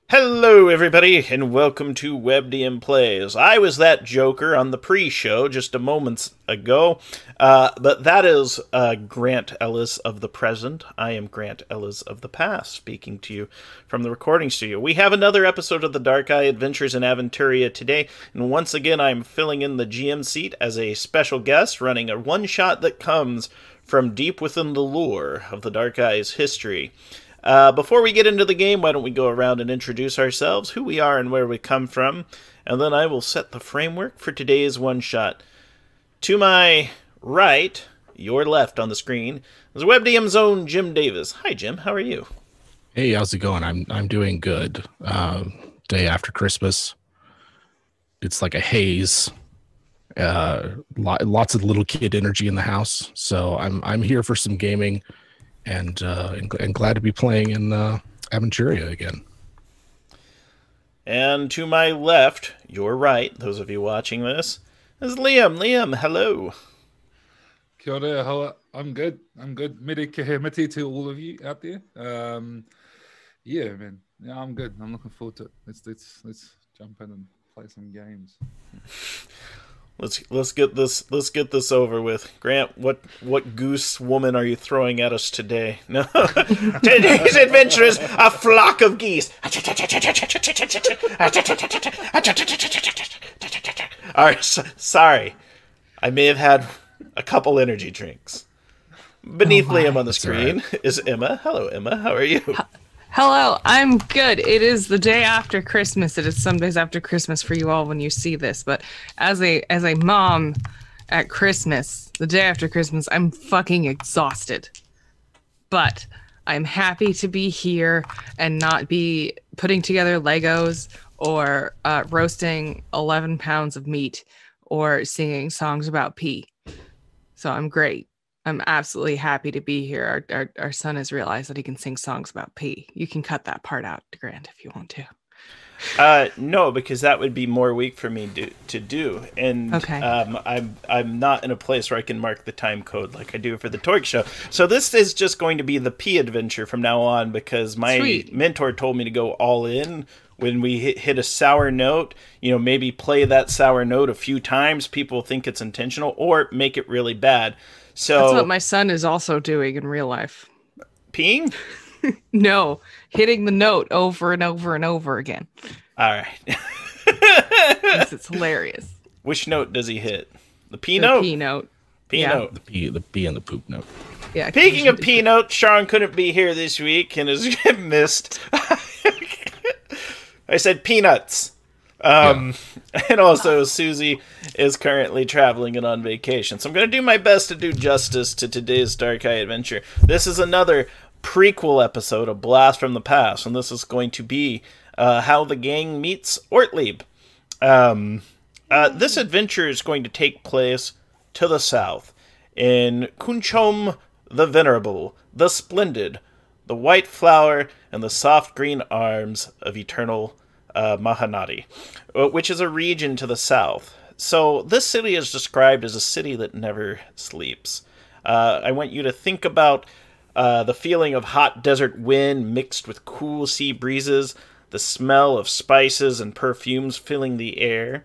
Hello, everybody, and welcome to WebDM Plays. I was that Joker on the pre-show just a moment ago, but that is Grant Ellis of the present. I am Grant Ellis of the past, speaking to you from the recording studio. We have another episode of the Dark Eye Adventures in Aventuria today, and once again I'm filling in the GM seat as a special guest, running a one-shot that comes from deep within the lore of the Dark Eye's history. Before we get into the game, why don't we go around and introduce ourselves, who we are and where we come from, and then I will set the framework for today's one-shot. To my right, your left on the screen, is WebDM's own Jim Davis. Hi, Jim. How are you? Hey, how's it going? I'm doing good. Day after Christmas, it's like a haze. Lots of little kid energy in the house, so I'm here for some gaming. And glad to be playing in Aventuria again. And to my left, your right, those of you watching this, is Liam. Liam, hello. Kia ora, how I'm good. Miri kehemiti to all of you out there. Yeah, man. Yeah, I'm good. I'm looking forward to it. Let's jump in and play some games. Let's get this over with. Grant, what goose woman are you throwing at us today? No, today's adventure is a flock of geese. All right, sorry, I may have had a couple energy drinks. Beneath Liam on the screen is Emma. Hello, Emma. How are you? Hello, I'm good. It is the day after Christmas. It is some days after Christmas for you all when you see this. But as a mom at Christmas, the day after Christmas, I'm fucking exhausted. But I'm happy to be here and not be putting together Legos or roasting 11 pounds of meat or singing songs about pee. So I'm great. I'm absolutely happy to be here. Our son has realized that he can sing songs about pee. You can cut that part out, Grant, if you want to. No, because that would be more weak for me to do, and okay. I'm not in a place where I can mark the time code like I do for the Torque Show. So this is just going to be the pee adventure from now on, because my mentor told me to go all in. When we hit a sour note, maybe play that sour note a few times. People think it's intentional, or make it really bad. So that's what my son is also doing in real life. Peeing? No, hitting the note over and over and over again. All right. It's hilarious. Which note does he hit? The P note? The P note. P note. The P and the poop note. Yeah. Speaking of P note, Sean couldn't be here this week and is missed. I said peanuts. And also Susie is currently traveling and on vacation. So I'm going to do my best to do justice to today's Dark Eye adventure. This is another prequel episode, A Blast from the Past, and this is going to be how the gang meets Ortlieb. This adventure is going to take place to the south, in Kunchom the Venerable, the Splendid, the White Flower, and the soft green arms of eternal Mahanadi, which is a region to the south. So this city is described as a city that never sleeps. I want you to think about the feeling of hot desert wind mixed with cool sea breezes, the smell of spices and perfumes filling the air,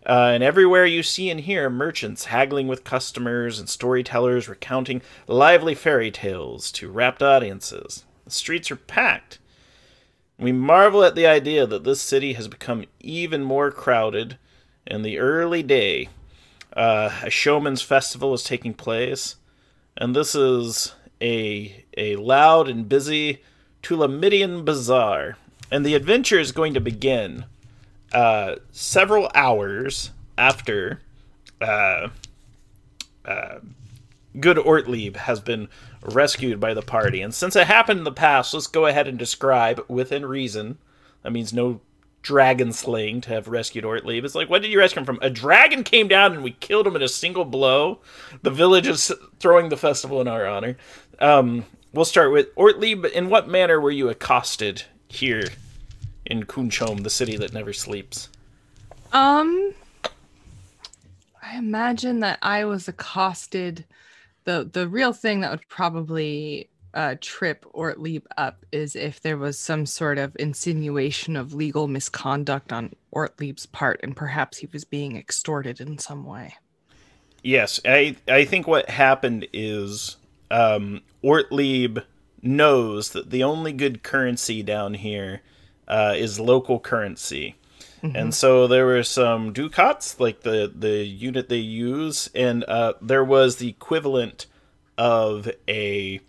and everywhere you see and hear merchants haggling with customers and storytellers recounting lively fairy tales to rapt audiences. The streets are packed. We marvel at the idea that this city has become even more crowded. In the early day, a showman's festival is taking place, and this is a loud and busy Tulamidian bazaar. And the adventure is going to begin several hours after good Ortlieb has been rescued by the party. And since it happened in the past, let's go ahead and describe within reason. That means no dragon slaying to have rescued Ortlieb. It's like, what did you rescue him from? A dragon came down and we killed him in a single blow. The village is throwing the festival in our honor. We'll start with Ortlieb. In what manner were you accosted here in Kunchom, the city that never sleeps? I imagine that I was accosted. The real thing that would probably trip Ortlieb up is if there was some sort of insinuation of legal misconduct on Ortlieb's part, and perhaps he was being extorted in some way. Yes, I think what happened is Ortlieb knows that the only good currency down here is local currency. And so there were some ducats, like the unit they use, and there was the equivalent of a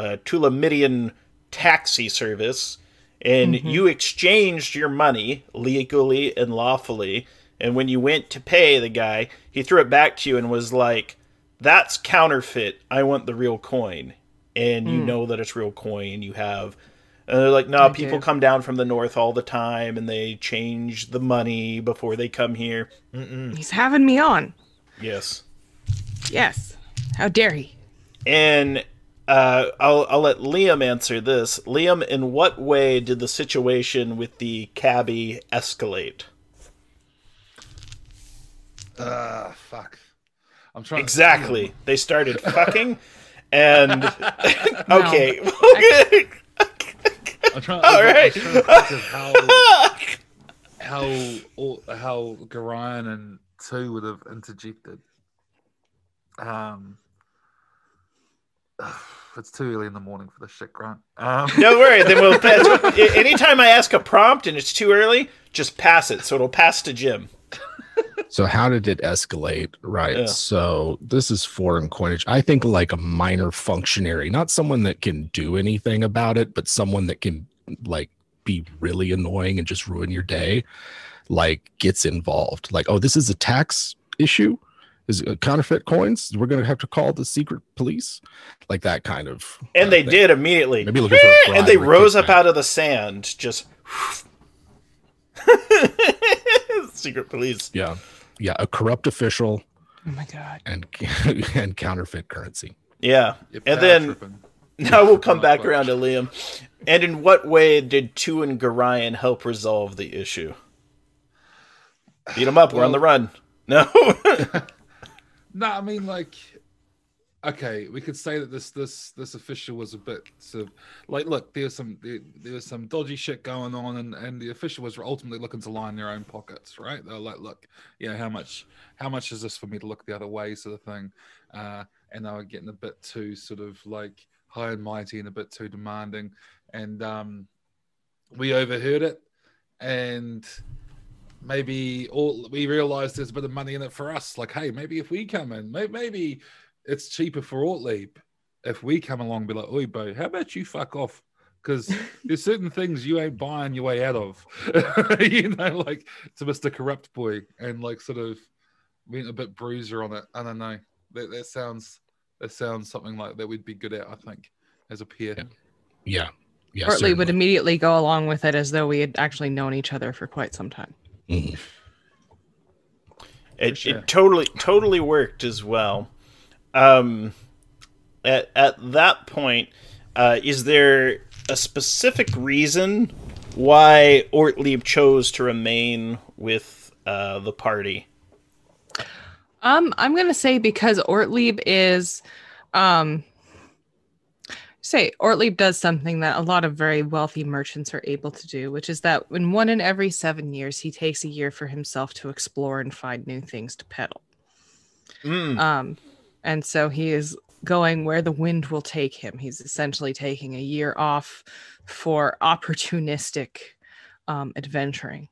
Tulamidian taxi service, and you exchanged your money legally and lawfully, and when you went to pay the guy, he threw it back to you and was like, "That's counterfeit. I want the real coin." And you know that it's real coin. You have... And they're like, no, people come down from the north all the time, and they change the money before they come here. He's having me on. Yes. Yes. How dare he? And I'll let Liam answer this. Liam, in what way did the situation with the cabbie escalate? Fuck. I'm trying. Exactly. They started fucking, and okay. I'm trying. All right. I'm trying to think of how Gorion and 2 would have interjected. It's too early in the morning for this shit, Grant. Don't worry. Then we'll pass. Anytime I ask a prompt and it's too early, just pass it. So it'll pass to Jim. So how did it escalate? Right. Yeah. So this is foreign coinage. I think like a minor functionary, not someone that can do anything about it, but someone that can like be really annoying and just ruin your day, like gets involved. Like, oh, this is a tax issue. Is it counterfeit coins? We're going to have to call the secret police, like that kind of. And they did immediately. Maybe looking for a bribe and they or a rose up kickback. out of the sand, just. Secret police. Yeah, a corrupt official. Oh my god. And counterfeit currency. Yeah, You're and power then tripping. now we'll come back around to Liam. And in what way did 2 and Gorion help resolve the issue? Beat them up. We're on the run. No. No, I mean, like, okay, we could say that this official was a bit sort of like, look, there was some dodgy shit going on, and the official was ultimately looking to line their own pockets, right? They're like, look, you know, how much is this for me to look the other way, sort of thing, and they were getting a bit too sort of like high and mighty and a bit too demanding, and we overheard it, and maybe we realized there's a bit of money in it for us. Like, hey, maybe if we come in, maybe it's cheaper for Ortlieb if we come along and be like, oi, bro, how about you fuck off? Because there's certain things you ain't buying your way out of. You know, like to Mr. Corrupt Boy, and like sort of went a bit bruiser on it. I don't know. That sounds something like that we'd be good at, I think, as a peer. Yeah. Ortlieb would immediately go along with it as though we had actually known each other for quite some time. Mhm. It totally worked as well. At that point, is there a specific reason why Ortlieb chose to remain with the party? I'm gonna say because Ortlieb is Ortlieb does something that a lot of very wealthy merchants are able to do, which is that in 1 in every 7 years, he takes a year for himself to explore and find new things to peddle. And so he is going where the wind will take him. He's essentially taking a year off for opportunistic adventuring.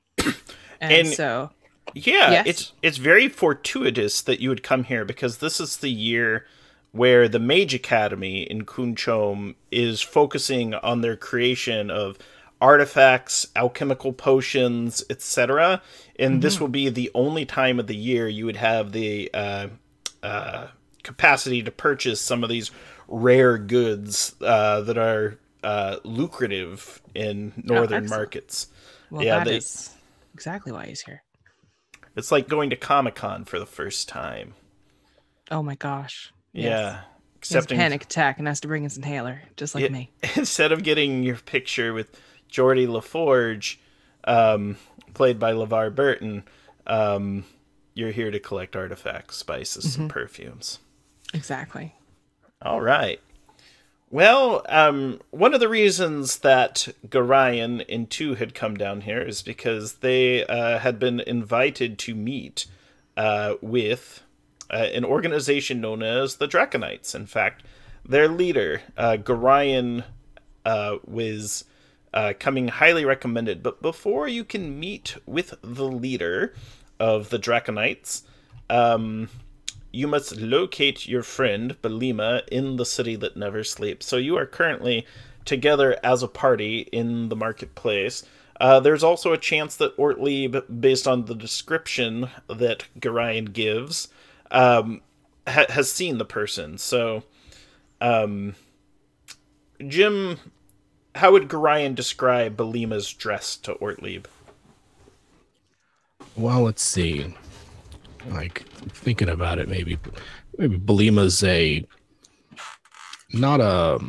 And so... Yeah, yes? it's very fortuitous that you would come here, because this is the year where the Mage Academy in Kunchom is focusing on their creation of artifacts, alchemical potions, etc. And this will be the only time of the year you would have the capacity to purchase some of these rare goods that are lucrative in northern markets. Well, that is exactly why he's here. It's like going to Comic-Con for the first time. Oh my gosh. Yeah. He has a panic attack and has to bring his inhaler, just like me. Instead of getting your picture with Geordie LaForge, played by LeVar Burton, you're here to collect artifacts, spices, and perfumes. Exactly. All right. Well, one of the reasons that Gorion and two had come down here is because they had been invited to meet with an organization known as the Draconites. In fact, their leader, Gorion, was coming highly recommended. But before you can meet with the leader of the Draconites, you must locate your friend, Belima, in the city that never sleeps. So you are currently together as a party in the marketplace. There's also a chance that Ortlieb, based on the description that Gorion gives, has seen the person. So, Jim, how would Gorion describe Belima's dress to Ortlieb? Well, let's see. Like, thinking about it, maybe Belima's not a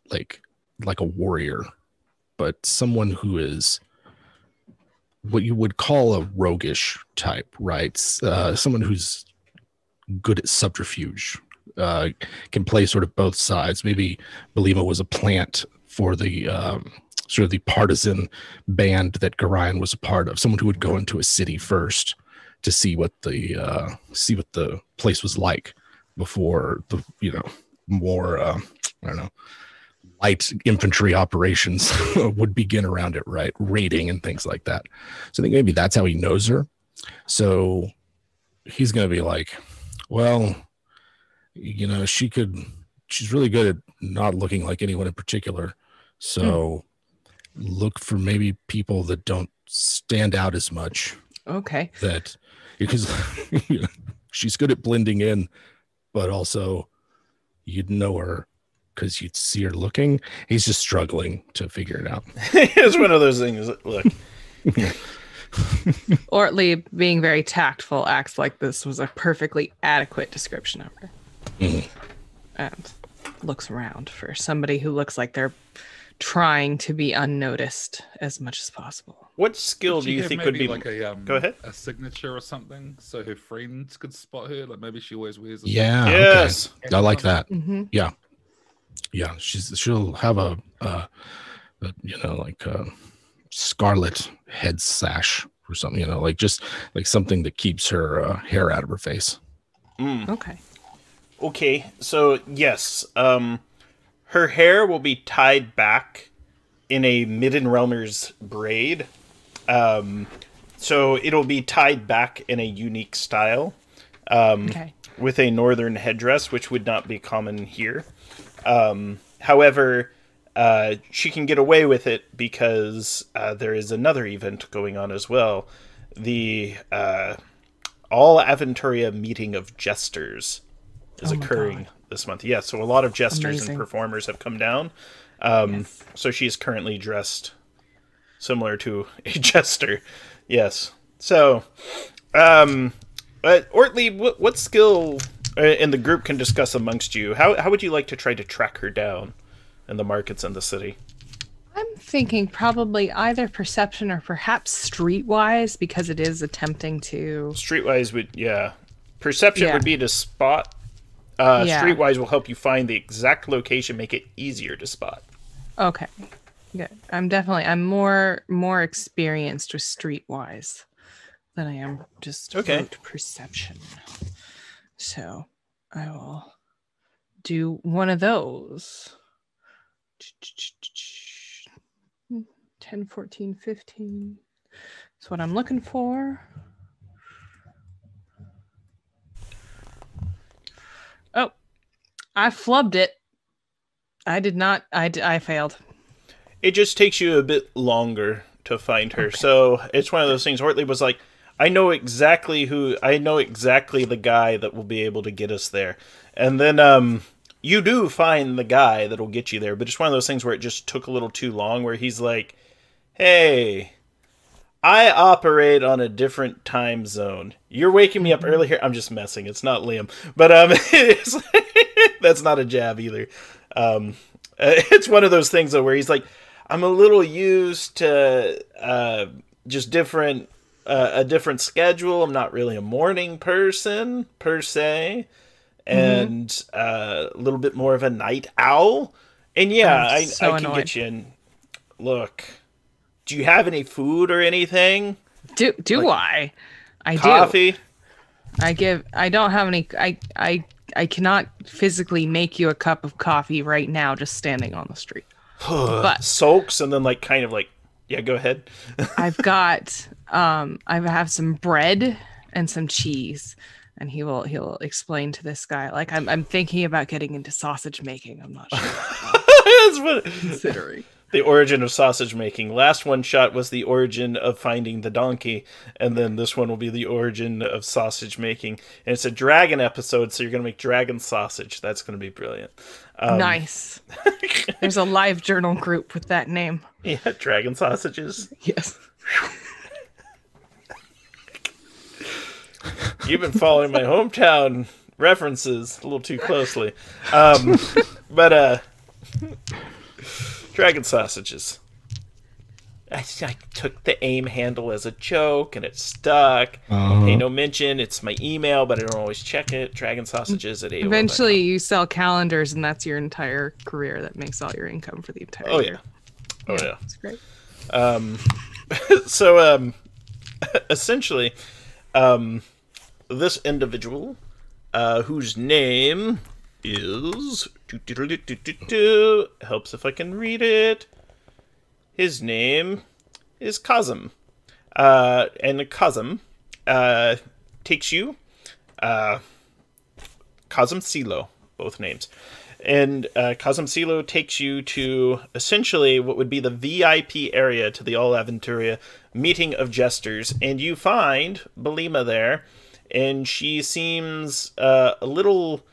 like a warrior, but someone who is what you would call a roguish type, right? Someone who's good at subterfuge, can play sort of both sides. Maybe Belima was a plant for the sort of the partisan band that Gorion was a part of. Someone who would go into a city first to see what the place was like before the more I don't know, light infantry operations would begin around it, right? Raiding and things like that. So I think maybe that's how he knows her. So he's gonna be like, well, she's really good at not looking like anyone in particular. So look for maybe people that don't stand out as much. Okay. That because she's good at blending in, but also you'd know her because you'd see her looking. He's just struggling to figure it out. It's one of those things. Look, Ortlieb, being very tactful, acts like this was a perfectly adequate description of her. And looks around for somebody who looks like they're trying to be unnoticed as much as possible. what skill do you think would be like Go ahead. a signature or something, so her friends could spot her? Like maybe she always wears. Yeah. Yes. Okay. I like that. Mm-hmm. Yeah. She'll have a scarlet head sash or something. Just like something that keeps her hair out of her face. Okay. Okay, so yes, her hair will be tied back in a Midden-Realmer's braid. So it'll be tied back in a unique style, Okay. with a northern headdress, which would not be common here. However, she can get away with it because there is another event going on as well. The All Aventuria meeting of jesters is occurring this month. Yeah, so a lot of jesters Amazing. and performers have come down. Yes. So she's currently dressed similar to a jester. Yes. So, Ortlieb, what skill in the group can discuss amongst you? How would you like to try to track her down in the markets in the city? I'm thinking probably either perception or perhaps streetwise, because it is attempting to. Streetwise would, yeah. Perception Yeah. would be to spot. Yeah. Streetwise will help you find the exact location, make it easier to spot. Okay. Good. I'm more experienced with streetwise than I am just rote perception. So I will do one of those. 10, 14, 15. That's what I'm looking for. Oh, I flubbed it. I did not. I failed. It just takes you a bit longer to find her. Okay. So it's one of those things. Ortlieb was like, I know exactly the guy that will be able to get us there. And then you do find the guy that will get you there. But it's one of those things where it just took a little too long, where he's like, hey, I operate on a different time zone. You're waking me up early here. I'm just messing. It's not Liam. But that's not a jab either. It's one of those things, though, where he's like, I'm a little used to just a different schedule. I'm not really a morning person, per se. and a little bit more of a night owl. And yeah, I can get you in. Look, do you have any food or anything? Do I? I coffee? do. I don't have any. I cannot physically make you a cup of coffee right now, just standing on the street. But soaks and then yeah, go ahead. I've got I have some bread and some cheese, and he'll explain to this guy. Like I'm thinking about getting into sausage making. I'm not sure. That's what considering. The origin of sausage making. Last one shot was the origin of finding the donkey, and then this one will be the origin of sausage making. And it's a dragon episode, so you're going to make dragon sausage. That's going to be brilliant. Nice. There's a live journal group with that name. Yeah, dragon sausages. Yes. You've been following my hometown references a little too closely. But dragon sausages. I took the aim handle as a joke, and it stuck. Pay no mention. It's my email, but I don't always check it. Dragon sausages at AOL. Eventually, you sell calendars, and that's your entire career. That makes all your income for the entire year. Oh yeah. It's great. So essentially, this individual, whose name is helps if I can read it. His name is Cosm, and Cosm takes you, Cosm Silo, both names, and Cosm Silo takes you to essentially what would be the VIP area to the All Aventuria meeting of jesters, and you find Belima there, and she seems a little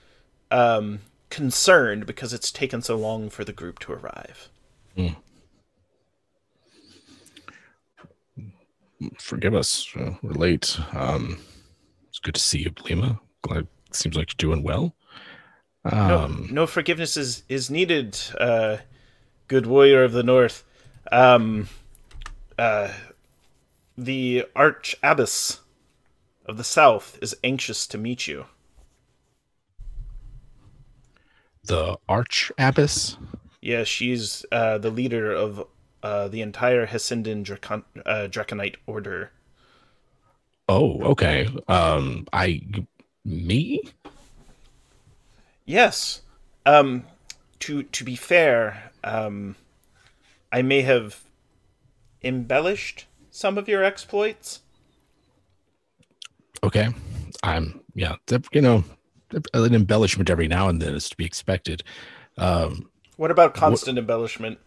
concerned because it's taken so long for the group to arrive. Forgive us, we're late. It's good to see you, Belima. Glad it seems like you're doing well. No forgiveness is needed, good warrior of the North. The Arch Abbess of the South is anxious to meet you. The Arch Abbess? Yeah, she's the leader of the entire Hessinden Draconite Order. Oh, okay. Me? Yes. To be fair, I may have embellished some of your exploits. Okay. An embellishment every now and then is to be expected. What about constant embellishment?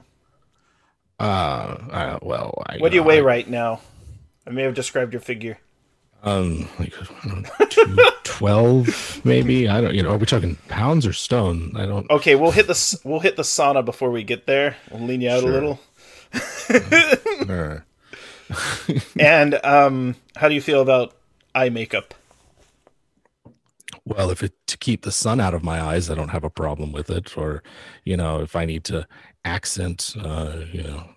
What do you weigh right now? I may have described your figure. Like 212 maybe. I don't. Are we talking pounds or stone? I don't. Okay, we'll hit the sauna before we get there. We'll lean you out a little. And how do you feel about eye makeup? Well, to keep the sun out of my eyes, I don't have a problem with it. Or, if I need to accent,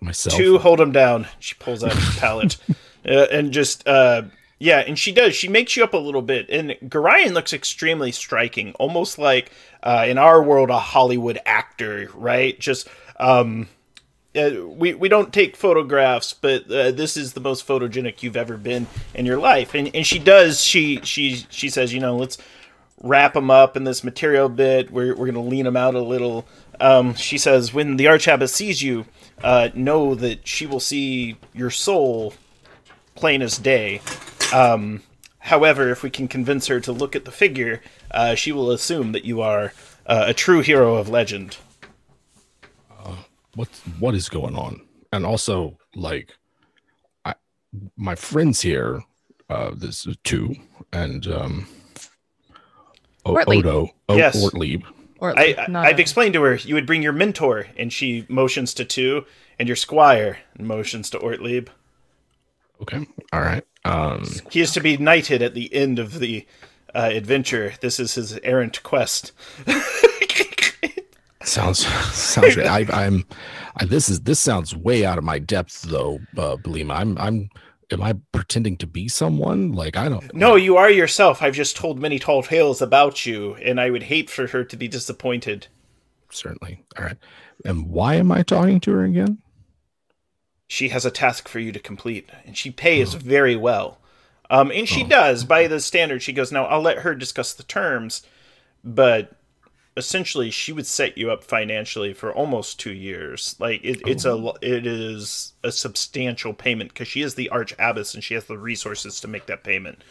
myself. To hold him down, she pulls out her palette, and just and she does. She makes you up a little bit, and Gorion looks extremely striking, almost like in our world a Hollywood actor, right? Just we don't take photographs, but this is the most photogenic you've ever been in your life, and she does. She says, let's wrap him up in this material bit. We're going to lean him out a little. She says, when the Archabbess sees you, know that she will see your soul plain as day. However, if we can convince her to look at the figure, she will assume that you are a true hero of legend. What is going on? And also, my friends here, this is two, and Odo. Yes. Ortlieb. I've explained to her you would bring your mentor, and she motions to two, and your squire motions to Ortlieb. Okay, all right. He is to be knighted at the end of the adventure. This is his errant quest. Sounds great. This sounds way out of my depth, though, Belima. I'm am I pretending to be someone? Like, I don't. No, you are yourself. I've just told many tall tales about you, and I would hate for her to be disappointed. Certainly. All right. And why am I talking to her again? She has a task for you to complete, and she pays very well. And she does, by the standard. She goes, now, I'll let her discuss the terms, but essentially she would set you up financially for almost 2 years. Like, it is a substantial payment, because she is the Arch Abbess, and she has the resources to make that payment.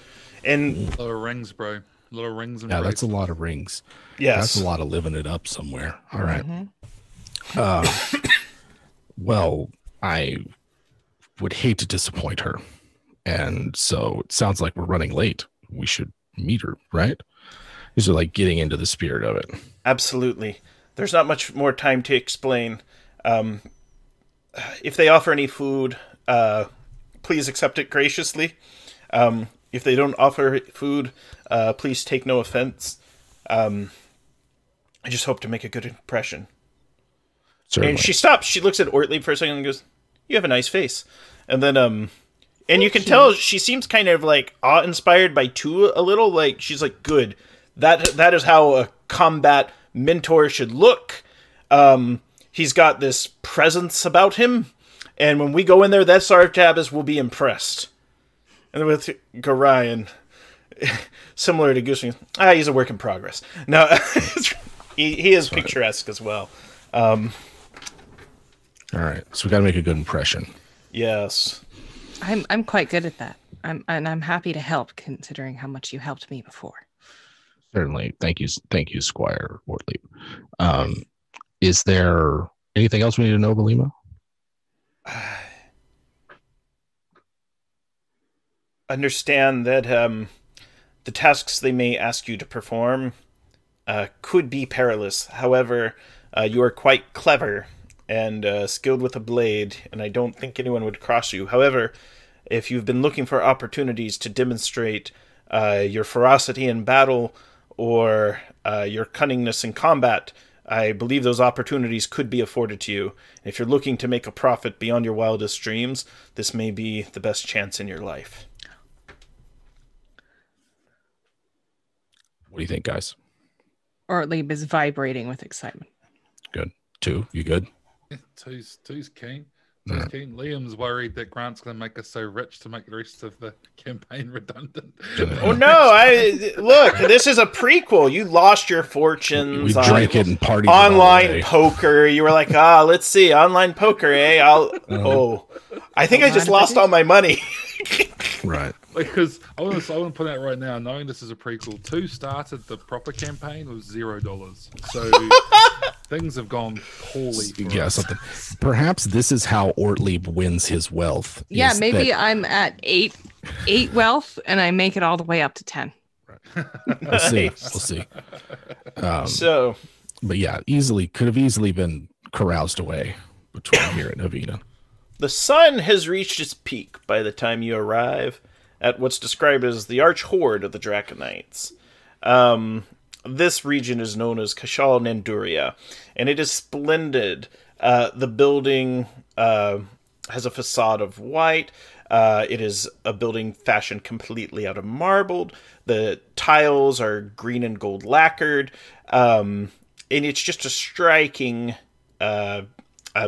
And A lot of rings, bro. A lot of rings and Yeah, that's a braids. lot of rings. yes. That's a lot of living it up somewhere. All right. Well, I would hate to disappoint her. And so it sounds like we're running late. We should meet her, right? These are like getting into the spirit of it. Absolutely. There's not much more time to explain. If they offer any food, please accept it graciously. If they don't offer food, please take no offense. I just hope to make a good impression. Certainly. And she stops. She looks at Ortlieb for a second and goes, "You have a nice face." And then, and you can tell she seems kind of like awe-inspired by Tu a little. Like, she's like, good. That is how a combat mentor should look. He's got this presence about him. And when we go in there, that Sarv Tabbas will be impressed. And with Gorion, similar to Goose, he's a work in progress. No, he is picturesque as well. All right. So we got to make a good impression. Yes. I'm quite good at that. I'm happy to help, considering how much you helped me before. Certainly. Thank you, Squire Ortlieb. Is there anything else we need to know, Belima? Understand that the tasks they may ask you to perform could be perilous. However, you are quite clever and skilled with a blade, and I don't think anyone would cross you. However, if you've been looking for opportunities to demonstrate your ferocity in battle or your cunningness in combat, I believe those opportunities could be afforded to you. If you're looking to make a profit beyond your wildest dreams, this may be the best chance in your life. What do you think, guys? Ortlieb is vibrating with excitement. Good. Tu, you good? Yeah, Two's keen. Two's keen. Liam's worried that Grant's going to make us so rich to make the rest of the campaign redundant. Oh no! Look, this is a prequel. You lost your fortunes. We drank it and partied online poker. You were like, let's see, online poker, eh? I think I just lost all my money. Right. Because I want to put out right now, knowing this is a prequel, 2 started the proper campaign with $0. So things have gone poorly. Yeah, something. Perhaps this is how Ortlieb wins his wealth. Yeah, maybe I'm at 8 wealth and I make it all the way up to 10. We'll see. We'll see. But yeah, could have easily been caroused away between here and Havina. The sun has reached its peak by the time you arrive at what's described as the arch horde of the Draconites. This region is known as Kashal Nanduria, and it is splendid. The building has a facade of white. It is a building fashioned completely out of marble. The tiles are green and gold lacquered, and it's just a striking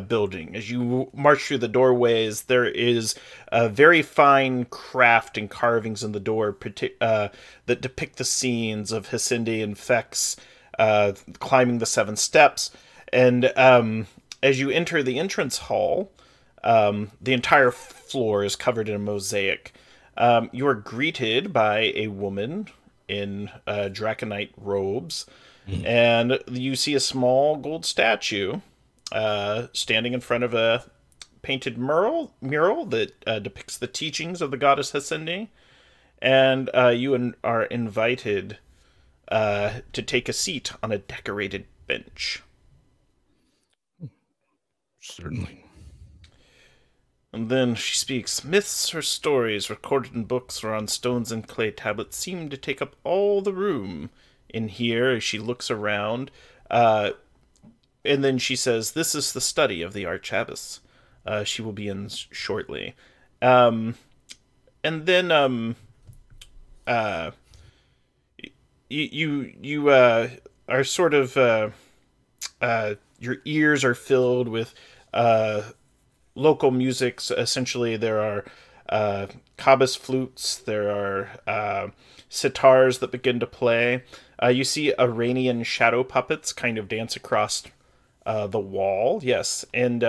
building. As you march through the doorways, there is a very fine craft and carvings in the door that depict the scenes of Hesinde and Fex climbing the 7 steps. And as you enter the entrance hall, the entire floor is covered in a mosaic. You are greeted by a woman in Draconite robes, and you see a small gold statue standing in front of a painted mural that depicts the teachings of the goddess Hesinde, and you are invited to take a seat on a decorated bench. Certainly. And then she speaks. Myths or stories recorded in books or on stones and clay tablets seem to take up all the room in here as she looks around. And then she says, this is the study of the Arch Abbess. She will be in shortly. you are sort of your ears are filled with local music. Essentially, there are kabas flutes, there are sitars that begin to play. You see Iranian shadow puppets kind of dance across the wall. Yes, and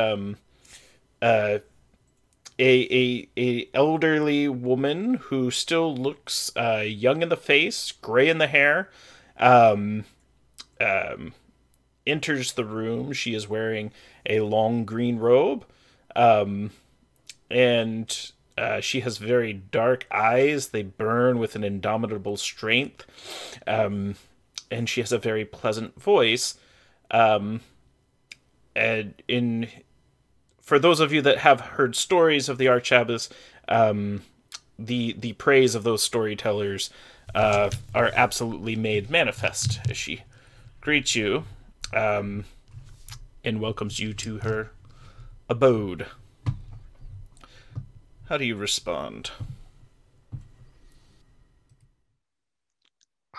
a elderly woman who still looks young in the face, gray in the hair, enters the room. She is wearing a long green robe, and she has very dark eyes. They burn with an indomitable strength, and she has a very pleasant voice. And for those of you that have heard stories of the Archabbas, the praise of those storytellers are absolutely made manifest as she greets you and welcomes you to her abode. How do you respond?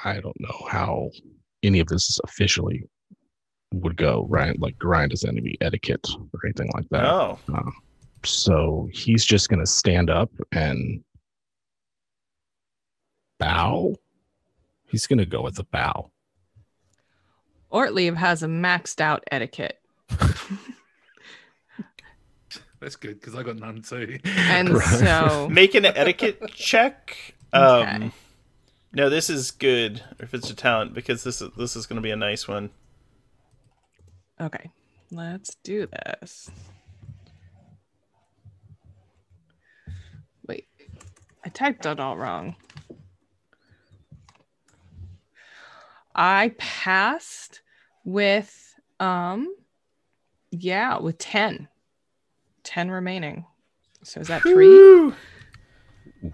I don't know how any of this is officially would go, right? Like Ryan doesn't any etiquette or anything like that. Oh. So he's just going to stand up and bow. He's going to go with a bow. Ortlieb has a maxed out etiquette. That's good because I got none too. And so make an etiquette check. Okay. No, this is good if it's a talent, because this is going to be a nice one. Okay, let's do this. Wait, I typed it all wrong. I passed with with 10. 10 remaining. So is that 3? Woo!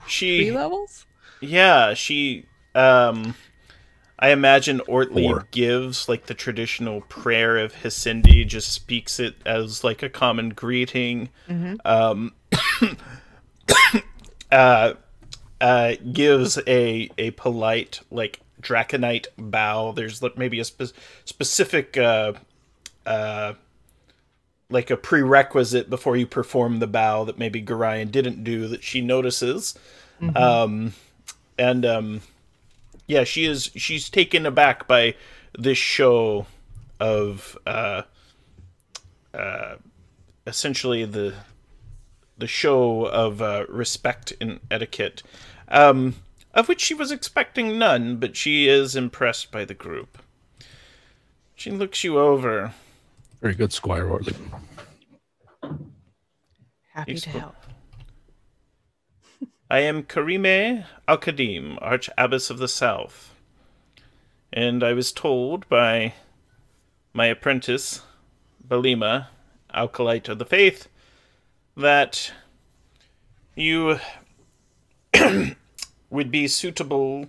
3 levels? Yeah, she I imagine Ortlieb 4 gives like the traditional prayer of Hisindi, just speaks it as like a common greeting. Gives a polite like draconite bow. There's maybe a specific like a prerequisite before you perform the bow that maybe Gorion didn't do that she notices. Yeah, she's taken aback by this show of essentially the show of respect and etiquette, of which she was expecting none, but she is impressed by the group. She looks you over. Very good, Squire Ortley. Happy to help. I am Karime Al-Kadim, Archabbess of the South, and I was told by my apprentice, Belima, Alkalite of the Faith, that you would be suitable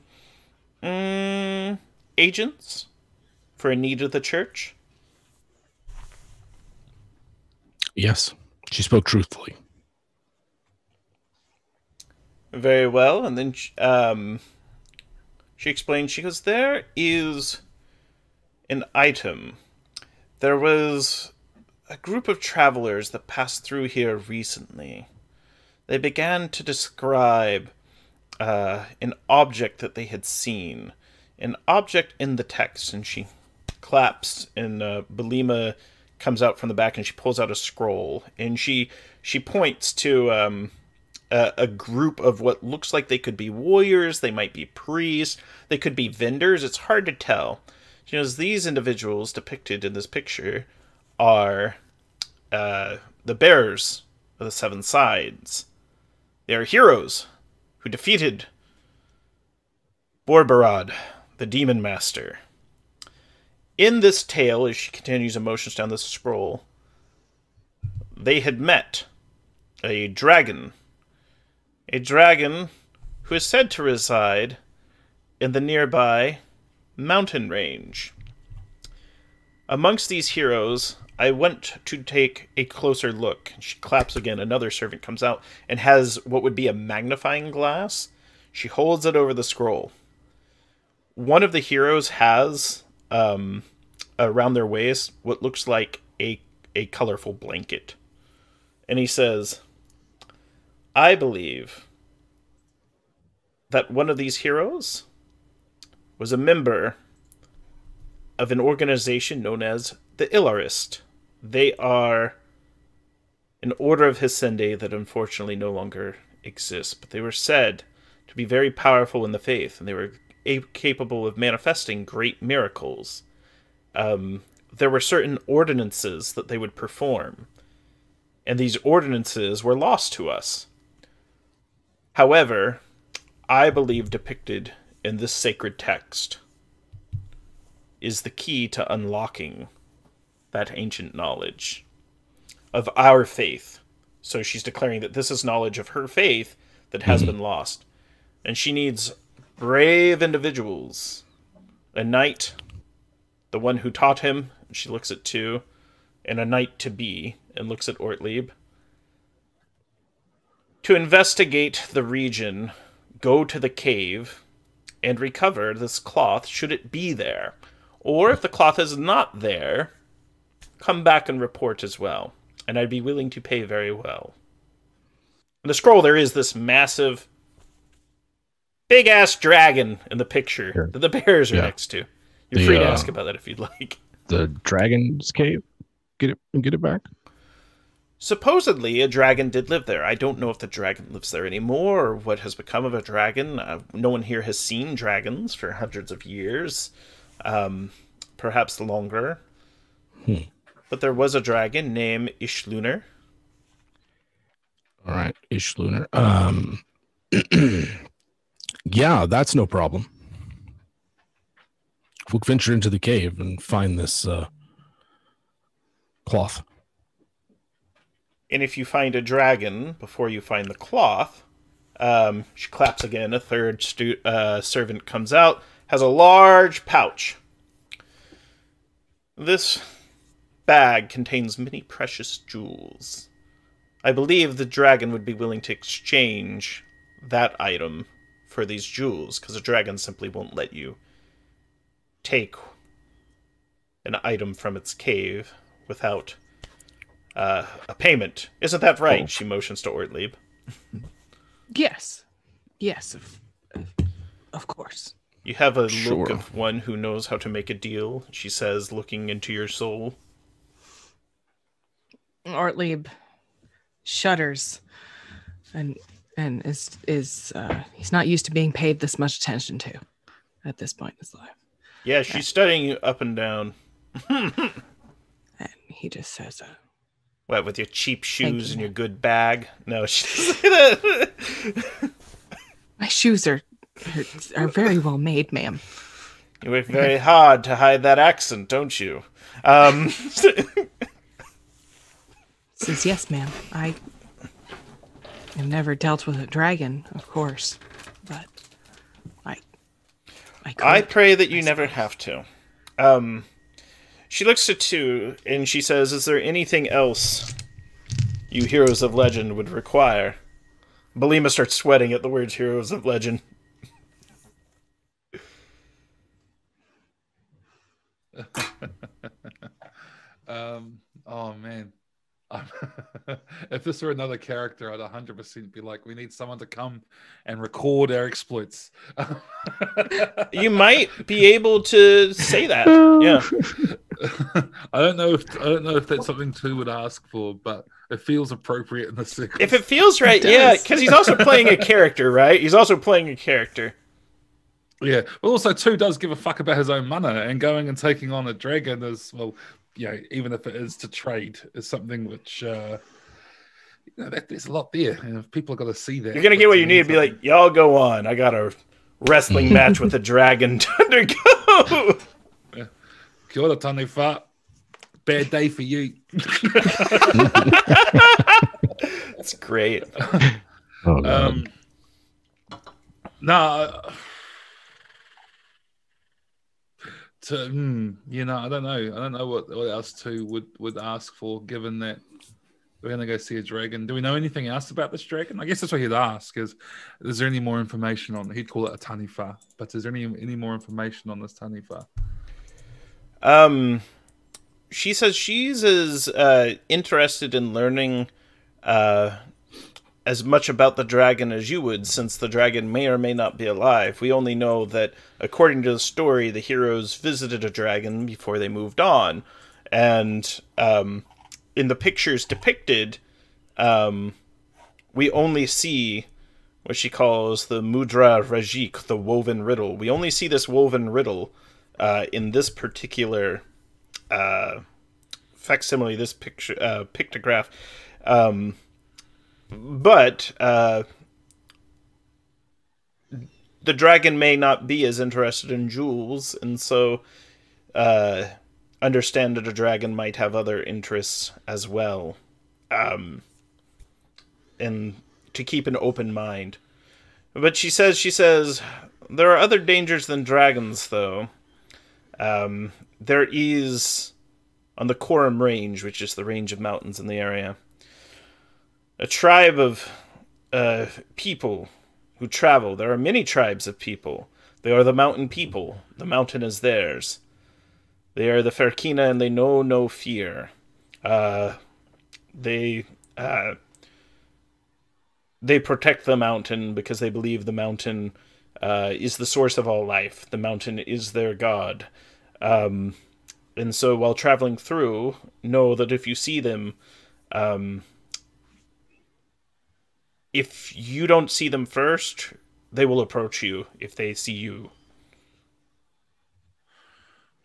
agents for a need of the church. Yes, she spoke truthfully. Very well, and then she explained, she goes, there is an item. There was a group of travelers that passed through here recently. They began to describe an object that they had seen. An object in the text, and she claps, and Belima comes out from the back, and she pulls out a scroll, and she points to a group of what looks like they could be warriors, they might be priests, they could be vendors. It's hard to tell. She knows these individuals depicted in this picture are the bearers of the Seven Sides. They are heroes who defeated Borbarad, the Demon Master. In this tale, as she continues emotions down the scroll, they had met a dragon who is said to reside in the nearby mountain range. Amongst these heroes, I went to take a closer look. She claps again. Another servant comes out and has what would be a magnifying glass. She holds it over the scroll. One of the heroes has, around their waist, what looks like a colorful blanket. And he says, I believe that one of these heroes was a member of an organization known as the Illarist. They are an order of Hisende that unfortunately no longer exists, but they were said to be very powerful in the faith, and they were capable of manifesting great miracles. There were certain ordinances that they would perform, and these ordinances were lost to us. However, I believe depicted in this sacred text is the key to unlocking that ancient knowledge of our faith. So she's declaring that this is knowledge of her faith that has been lost. And she needs brave individuals. A knight, the one who taught him, and she looks at two, and a knight to be, and looks at Ortlieb. To investigate the region, go to the cave, and recover this cloth should it be there. Or if the cloth is not there, come back and report as well. And I'd be willing to pay very well. In the scroll, there is this massive, big-ass dragon in the picture that the bears are next to. You're free to ask about that if you'd like. The dragon's cave? Get it back? Supposedly, a dragon did live there. I don't know if the dragon lives there anymore, or what has become of a dragon. No one here has seen dragons for hundreds of years. Perhaps longer. But there was a dragon named Ishlunar. All right, Ishlunar. Yeah, that's no problem. We'll venture into the cave and find this cloth. And if you find a dragon before you find the cloth, she claps again. A third servant comes out, has a large pouch. This bag contains many precious jewels. I believe the dragon would be willing to exchange that item for these jewels, because a dragon simply won't let you take an item from its cave without a payment. Isn't that right? She motions to Ortlieb. Yes. Yes, of course. You have a look of one who knows how to make a deal, she says, looking into your soul. Ortlieb shudders and is he's not used to being paid this much attention to at this point in his life. Yeah, she's studying you up and down. And he just says, what, with your cheap shoes and your good bag? No, she doesn't say that. My shoes are very well made, ma'am. You work very hard to hide that accent, don't you? Says, yes, ma'am. I have never dealt with a dragon, of course, but I pray that you never have to. She looks at two, and she says, is there anything else you heroes of legend would require? Belima starts sweating at the words heroes of legend. Oh, man. If this were another character, I'd 100% be like, we need someone to come and record our exploits. You might be able to say that. Yeah. I don't know if that's something Two would ask for, but it feels appropriate in the sequence. If it feels right, yeah, because he's also playing a character, right? He's also playing a character. Yeah, but also Two does give a fuck about his own mana, and going and taking on a dragon is, well, even if it is to trade, is something which there's a lot there, and if people are going to see that, you're going to get what you need. Be like, y'all go on. I got a wrestling match with a dragon to undergo. Yeah. Kia ora, Tane Wha. Bad day for you. That's great. I don't know. I don't know what else two would ask for, given that we're going to go see a dragon. Do we know anything else about this dragon? I guess that's what he'd ask, is there any more information on it? He'd call it a taniwha, but is there any more information on this taniwha? She says she's as interested in learning as much about the dragon as you would, since the dragon may or may not be alive. We only know that, according to the story, the heroes visited a dragon before they moved on. And in the pictures depicted, we only see what she calls the Mudra Rajik, the woven riddle. We only see this woven riddle in this particular facsimile, this picture, pictograph. But the dragon may not be as interested in jewels, and so understand that a dragon might have other interests as well. And to keep an open mind. But she says, there are other dangers than dragons, though. There is, on the Quorum Range, which is the range of mountains in the area, a tribe of people who travel. There are many tribes of people. They are the mountain people. The mountain is theirs. They are the Ferkina, and they know no fear. They protect the mountain because they believe the mountain is the source of all life. The mountain is their god. And so while traveling through, know that if you see them, if you don't see them first, they will approach you if they see you.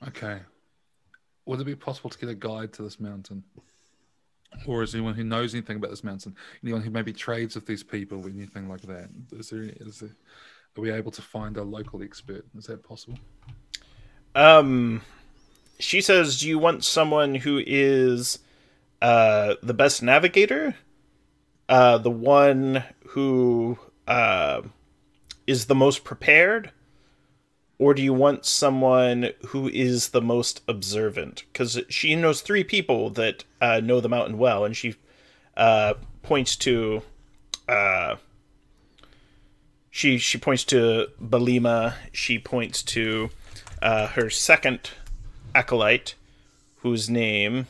Okay. Would it be possible to get a guide to this mountain? Or is anyone who knows anything about this mountain? Anyone who maybe trades with these people, anything like that? Are we able to find a local expert? Is that possible? She says, do you want someone who is the best navigator? The one who is the most prepared? Or do you want someone who is the most observant? Because she knows three people that know the mountain well, and she points to she points to Belima. She points to her second acolyte, whose name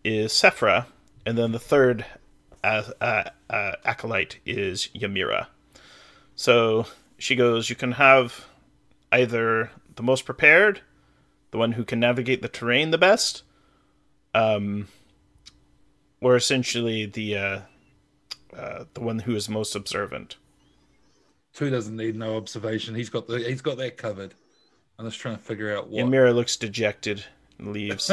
is Sephra, and then the third acolyte is Ymira. So she goes, you can have either the most prepared, the one who can navigate the terrain the best, or essentially the one who is most observant. Two doesn't need no observation. He's got that covered. I'm just trying to figure out what. Ymira looks dejected and leaves.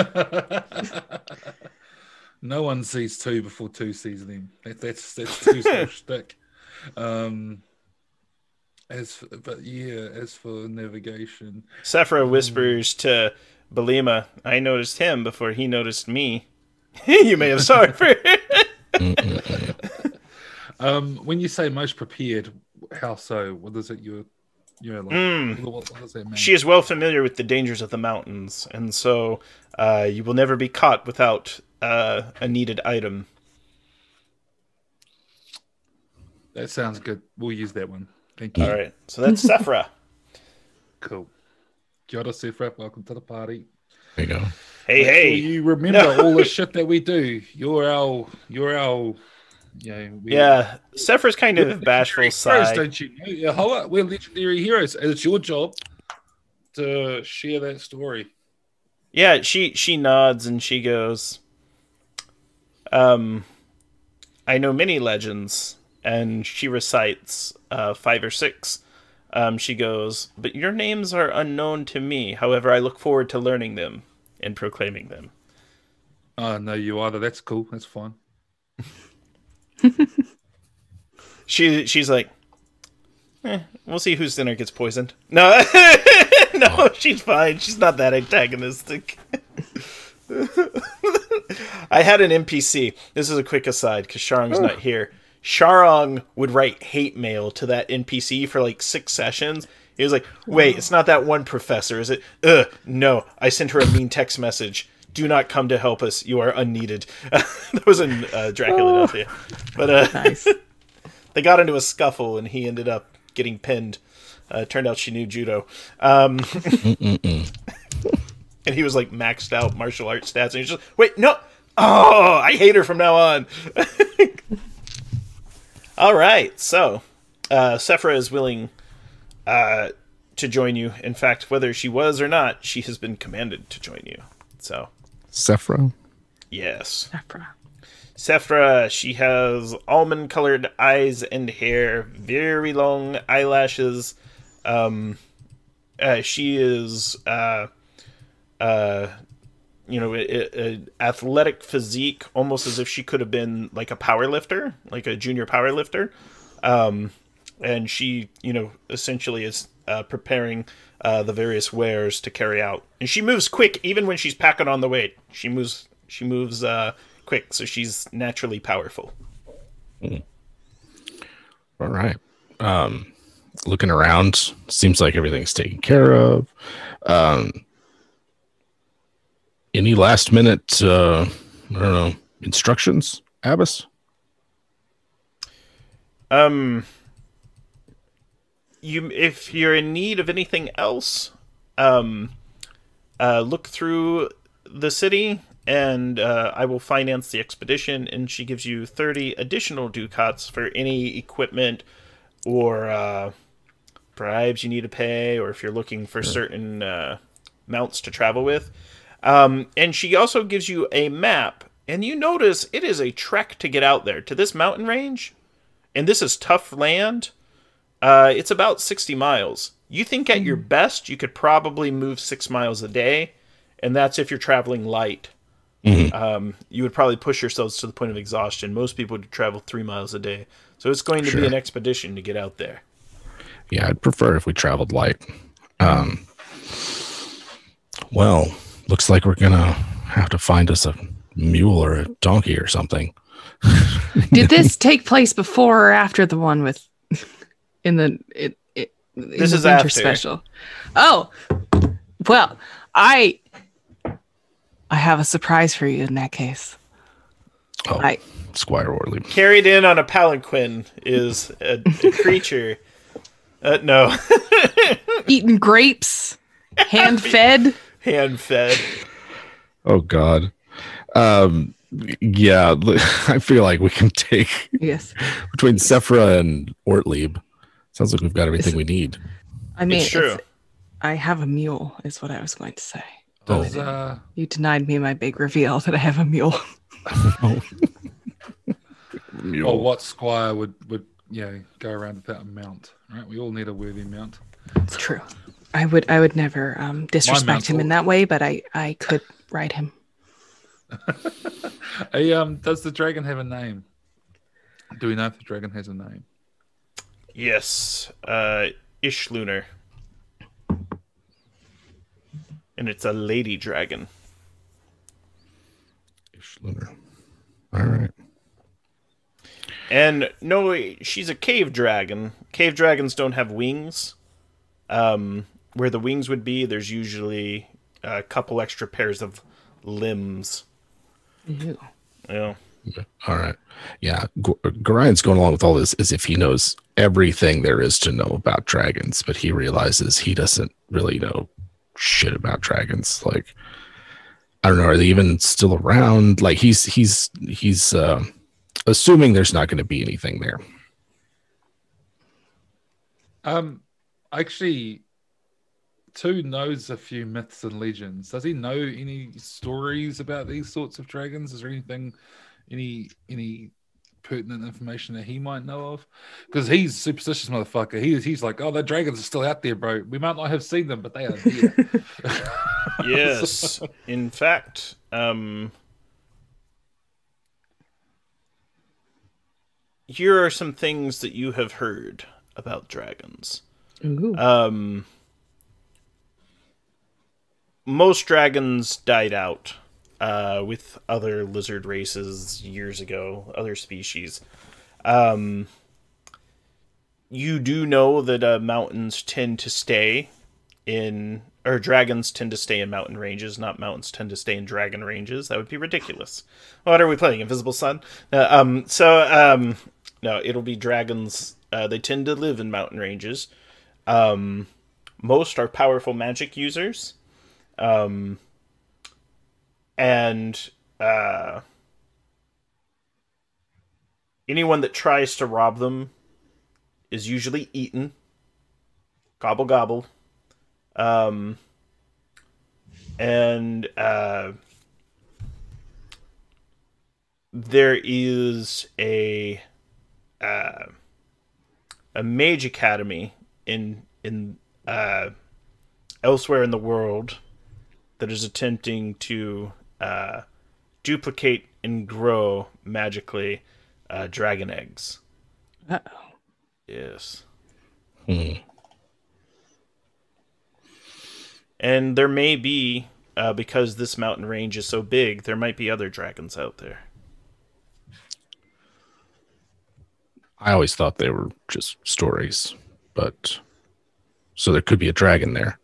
No one sees two before two sees them. That's two's whole shtick. As for navigation, Sephra whispers to Belima, I noticed him before he noticed me. You may have saw it for when you say most prepared, how so? What is it what does that mean? She is well familiar with the dangers of the mountains, and so you will never be caught without a needed item. That sounds good. We'll use that one. Thank you. All right, so that's Sephra. Cool. Kia ora, Sephra. Welcome to the party. There you go. Hey. You remember all the shit that we do. You're our. Yeah, Sephra's kind of bashful side. Heroes, don't you know? We're legendary heroes, and it's your job to share that story. Yeah, she nods and she goes, I know many legends, and she recites 5 or 6. She goes, but your names are unknown to me. However, I look forward to learning them and proclaiming them. Oh, no, you either. That's cool. That's fine. She's like, we'll see whose dinner gets poisoned. No, no, she's fine. She's not that antagonistic. I had an NPC. This is a quick aside because Sharong's not here. Sharong would write hate mail to that NPC for like 6 sessions. He was like, wait, it's not that one professor, is it? No, I sent her a mean text message. Do not come to help us. You are unneeded. That was in Dracula. But Nice. they got into a scuffle, and he ended up getting pinned. Turned out she knew judo. And he was like maxed out martial arts stats. And he's just, wait, no. Oh, I hate her from now on. All right. So Sephra is willing to join you. In fact, whether she was or not, she has been commanded to join you. So Sephra? yes. Sephra. Sephra, she has almond-colored eyes and hair, very long eyelashes. She is, athletic physique, almost as if she could have been like a power lifter, like a junior power lifter. And she, essentially is preparing the various wares to carry out. And she moves quick, even when she's packing on the weight. She moves quick, so she's naturally powerful. All right. Looking around, seems like everything's taken care of. Any last minute, instructions, Abbas? If you're in need of anything else, look through the city, and I will finance the expedition. And she gives you 30 additional ducats for any equipment or bribes you need to pay, or if you're looking for certain mounts to travel with. And she also gives you a map, and you notice it is a trek to get out there to this mountain range, and this is tough land. It's about 60 miles. You think at your best you could probably move 6 miles a day, and that's if you're traveling light. Mm-hmm. You would probably push yourselves to the point of exhaustion. Most people would travel 3 miles a day. So it's going to be an expedition to get out there. Yeah, I'd prefer if we traveled light. Well, looks like we're going to have to find us a mule or a donkey or something. Did this take place before or after the one with in the This is winter after. special? Oh, well, I have a surprise for you in that case. Oh, Squire Orley. Carried in on a palanquin is a creature. No. Eating grapes, hand fed. Hand fed. Oh, God. Yeah, I feel like we can take Yes. between Sephra and Ortlieb. Sounds like we've got everything we need. I mean, It's true. I have a mule, is what I was going to say. Does, You denied me my big reveal that I have a mule. or what squire would go around without a mount, right? We all need a worthy mount. It's true. I would never disrespect him in that way, but I could ride him. Does the dragon have a name? Do we know if the dragon has a name? Yes. Ishlunar. And it's a lady dragon. Ishlunar. All right. And no, she's a cave dragon. Cave dragons don't have wings. Where the wings would be, there's usually a couple extra pairs of limbs. Ew. Yeah. All right. Yeah. Gorian's going along with all this as if he knows everything there is to know about dragons, but he realizes he doesn't really know shit about dragons. Like, I don't know, are they even still around? Like, he's assuming there's not going to be anything there. Actually, Two knows a few myths and legends. Does he know any stories about these sorts of dragons? Is there anything, any pertinent information that he might know of? Because he's a superstitious motherfucker. He's like, oh, the dragons are still out there, bro. We might not have seen them, but they are there. Yes. In fact, here are some things that you have heard about dragons. Ooh. Most dragons died out with other lizard races years ago, other species. you do know that mountains tend to stay in, or dragons tend to stay in mountain ranges, not mountains tend to stay in dragon ranges. That would be ridiculous. What are we playing? Invisible Sun? No, it'll be dragons. They tend to live in mountain ranges. Most are powerful magic users. Anyone that tries to rob them is usually eaten. Gobble gobble. There is a mage academy in elsewhere in the world that is attempting to duplicate and grow magically dragon eggs. Uh-oh. Yes. And there may be, because this mountain range is so big, there might be other dragons out there. I always thought they were just stories, but so there could be a dragon there.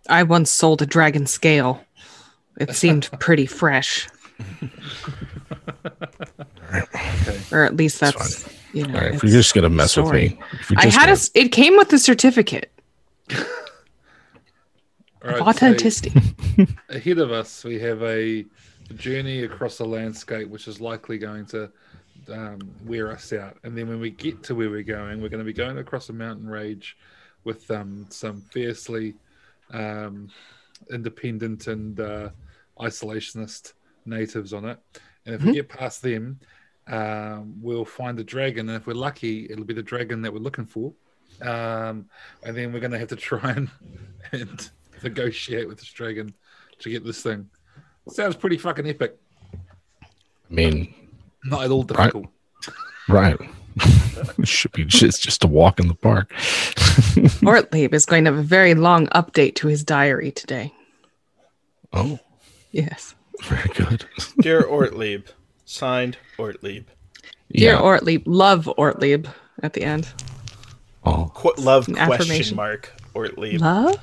I once sold a dragon scale. It seemed pretty fresh. Okay. Or at least That's that's fine. you know. All right, if you're just gonna mess with me, I had it came with the certificate All of right, authenticity. so ahead of us, we have a journey across a landscape which is likely going to wear us out. And then when we get to where we're going to be going across a mountain range with some fiercely independent and isolationist natives on it. And if we get past them, we'll find a dragon. And if we're lucky, it'll be the dragon that we're looking for. And then we're going to have to try and negotiate with this dragon to get this thing. Sounds pretty fucking epic. I mean, not at all difficult. Right. It should be just a walk in the park. Ortlieb is going to have a very long update to his diary today. Oh. Yes. Very good. Dear Ortlieb. Signed, Ortlieb. Dear Ortlieb. Love Ortlieb at the end. Oh. Love question mark Ortlieb. Love?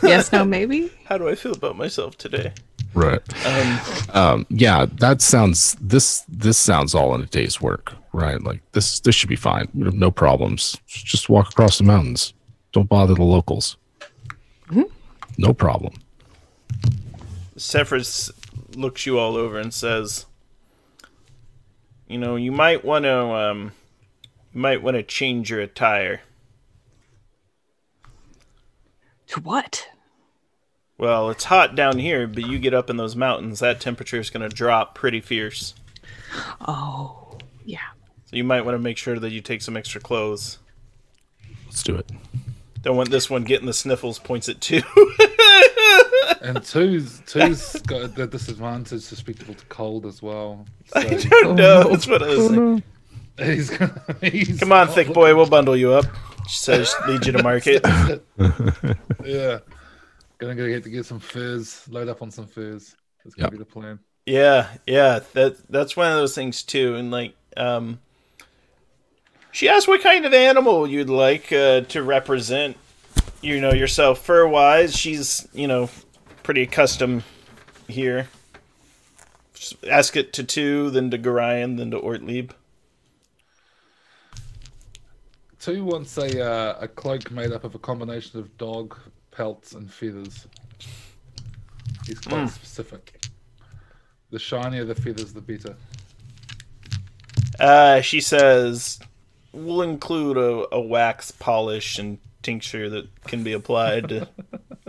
Yes, no, maybe? How do I feel about myself today? Right. Yeah, that sounds this sounds all in a day's work, right? Like this should be fine. We have no problems. Just walk across the mountains. Don't bother the locals. Mm-hmm. No problem. Sephirus looks you all over and says, you might want to change your attire. To what? Well, it's hot down here, but you get up in those mountains, that temperature is going to drop pretty fierce. Oh, yeah. So you might want to make sure that you take some extra clothes. Let's do it. Don't want this one getting the sniffles, points at 2. And two's got the disadvantage susceptible to cold as well. So. I don't know. That's what I was saying. He's Come on, thick boy, we'll bundle you up. She says, lead you to market. Yeah. Gonna have to get some furs, load up on some furs. That's gonna be the plan. Yeah. That's one of those things too. And she asked what kind of animal you'd like to represent, yourself fur-wise. She's, pretty accustomed here. Just ask it to 2, then to Gorion, then to Ortlieb. 2 wants a cloak made up of a combination of dog pelts and feathers. He's quite specific. The shinier the feathers, the better. She says, we'll include a wax polish and tincture that can be applied to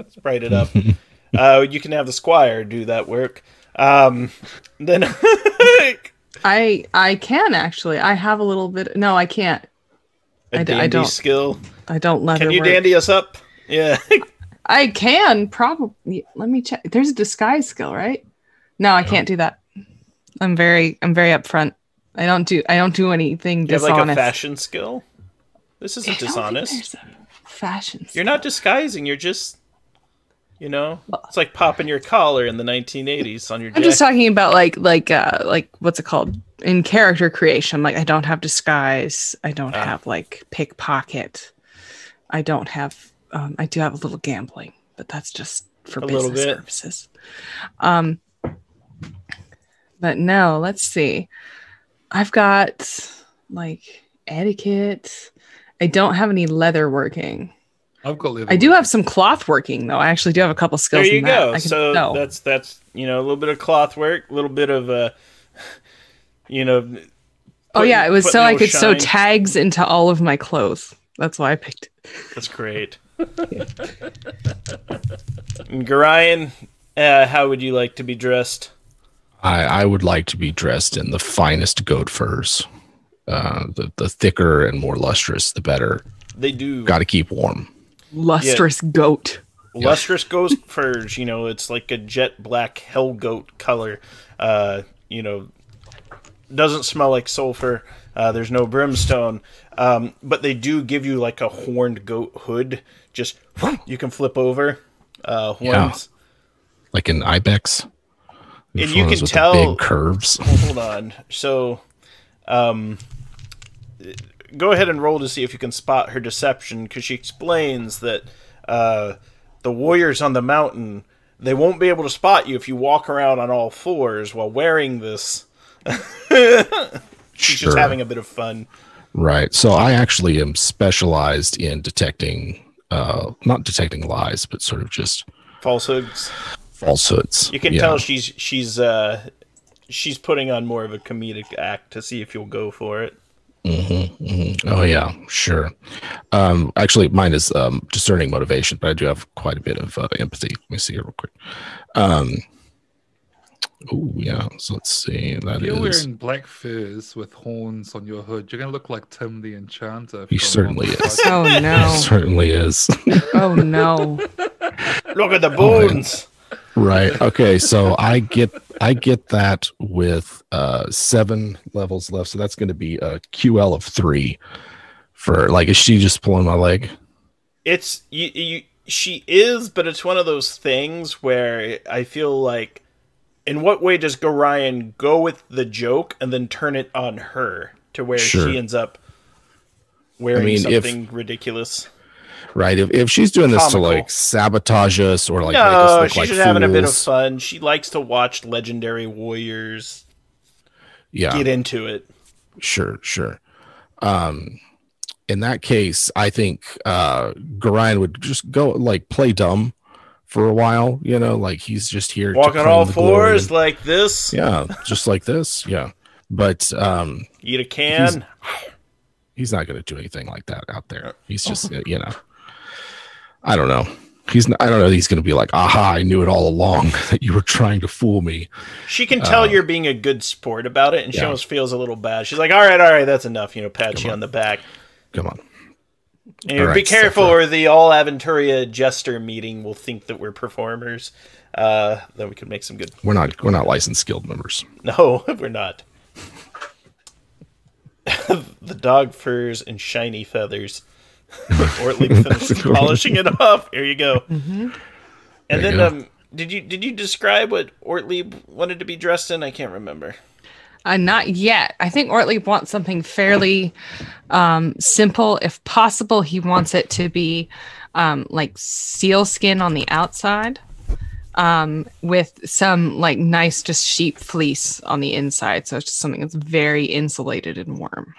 sprite it up. You can have the squire do that work. Then I can actually. I have a little bit. No, I can't. I don't skill. I don't leather. Can you work. dandy us up? Yeah. I can probably. Let me check. There's a disguise skill, right? No, I can't do that. I'm very upfront. I don't do anything dishonest. You have like a fashion skill? This isn't dishonest. Fashion skill. You're not disguising. You're just, it's like popping your collar in the 1980s on your jacket. I'm just talking about like what's it called? in character creation, like I don't have disguise. I don't have like pickpocket. I don't have. I do have a little gambling, but that's just for business purposes. But no, let's see. I've got like etiquette. I don't have any leather working. I've got leather. I do have some cloth working though. I actually do have a couple skills. There you in that. go. So that's a little bit of cloth work, a little bit of Oh yeah, it was so I could sew shine. tags into all of my clothes. That's why I picked it. That's great. And Gorion, how would you like to be dressed? I would like to be dressed in the finest goat furs. The thicker and more lustrous, the better. They do. Got to keep warm. Lustrous goat. Lustrous goat furs, it's like a jet black hell goat color. Doesn't smell like sulfur. There's no brimstone. But they do give you like a horned goat hood. Just, you can flip over. Horns. Yeah. Like an ibex. And you can tell. The big curves. Hold on. So, go ahead and roll to see if you can spot her deception, because she explains that the warriors on the mountain, they won't be able to spot you if you walk around on all fours while wearing this. She's just having a bit of fun. Right. So I actually am specialized in detecting, not detecting lies, but sort of just falsehoods. You can tell she's putting on more of a comedic act to see if you'll go for it. Oh yeah, sure. Actually, mine is discerning motivation, but I do have quite a bit of empathy. Let me see here real quick. Oh yeah, so let's see. You're wearing black furs with horns on your hood. You're gonna look like Tim the Enchanter. He certainly is. Oh no! He certainly is. Oh no! Look at the bones. Right. Okay. So I get that with 7 levels left. So that's going to be a QL of 3 for like. Is she just pulling my leg? It's she is, but it's one of those things where I feel like, in what way does Gorion go with the joke and then turn it on her to where she ends up wearing something ridiculous? Right. If she's doing this to like sabotage us or like no, make us look she's like just having a bit of fools. fun. She likes to watch legendary warriors. Get into it. Sure. In that case, I think Gorion would just go like play dumb for a while. Like he's just here walking all fours like this. Yeah, just like this. Yeah, but eat a can. He's not going to do anything like that out there. He's just I don't know. I don't know. He's going to be like, aha, I knew it all along that you were trying to fool me. She can tell you're being a good sport about it, and she almost feels a little bad. She's like, all right, that's enough. Pat you on the back. Come on. And be careful, or the all Aventuria jester meeting will think that we're performers. Then we could make some good. We're not licensed guild members. No, we're not. The dog furs and shiny feathers. Ortlieb finishes polishing it off. Here you go. And then, did you describe what Ortlieb wanted to be dressed in? I can't remember. Not yet. I think Ortlieb wants something fairly simple. If possible, he wants it to be like seal skin on the outside, with some like nice just sheep fleece on the inside. So it's just something that's very insulated and warm.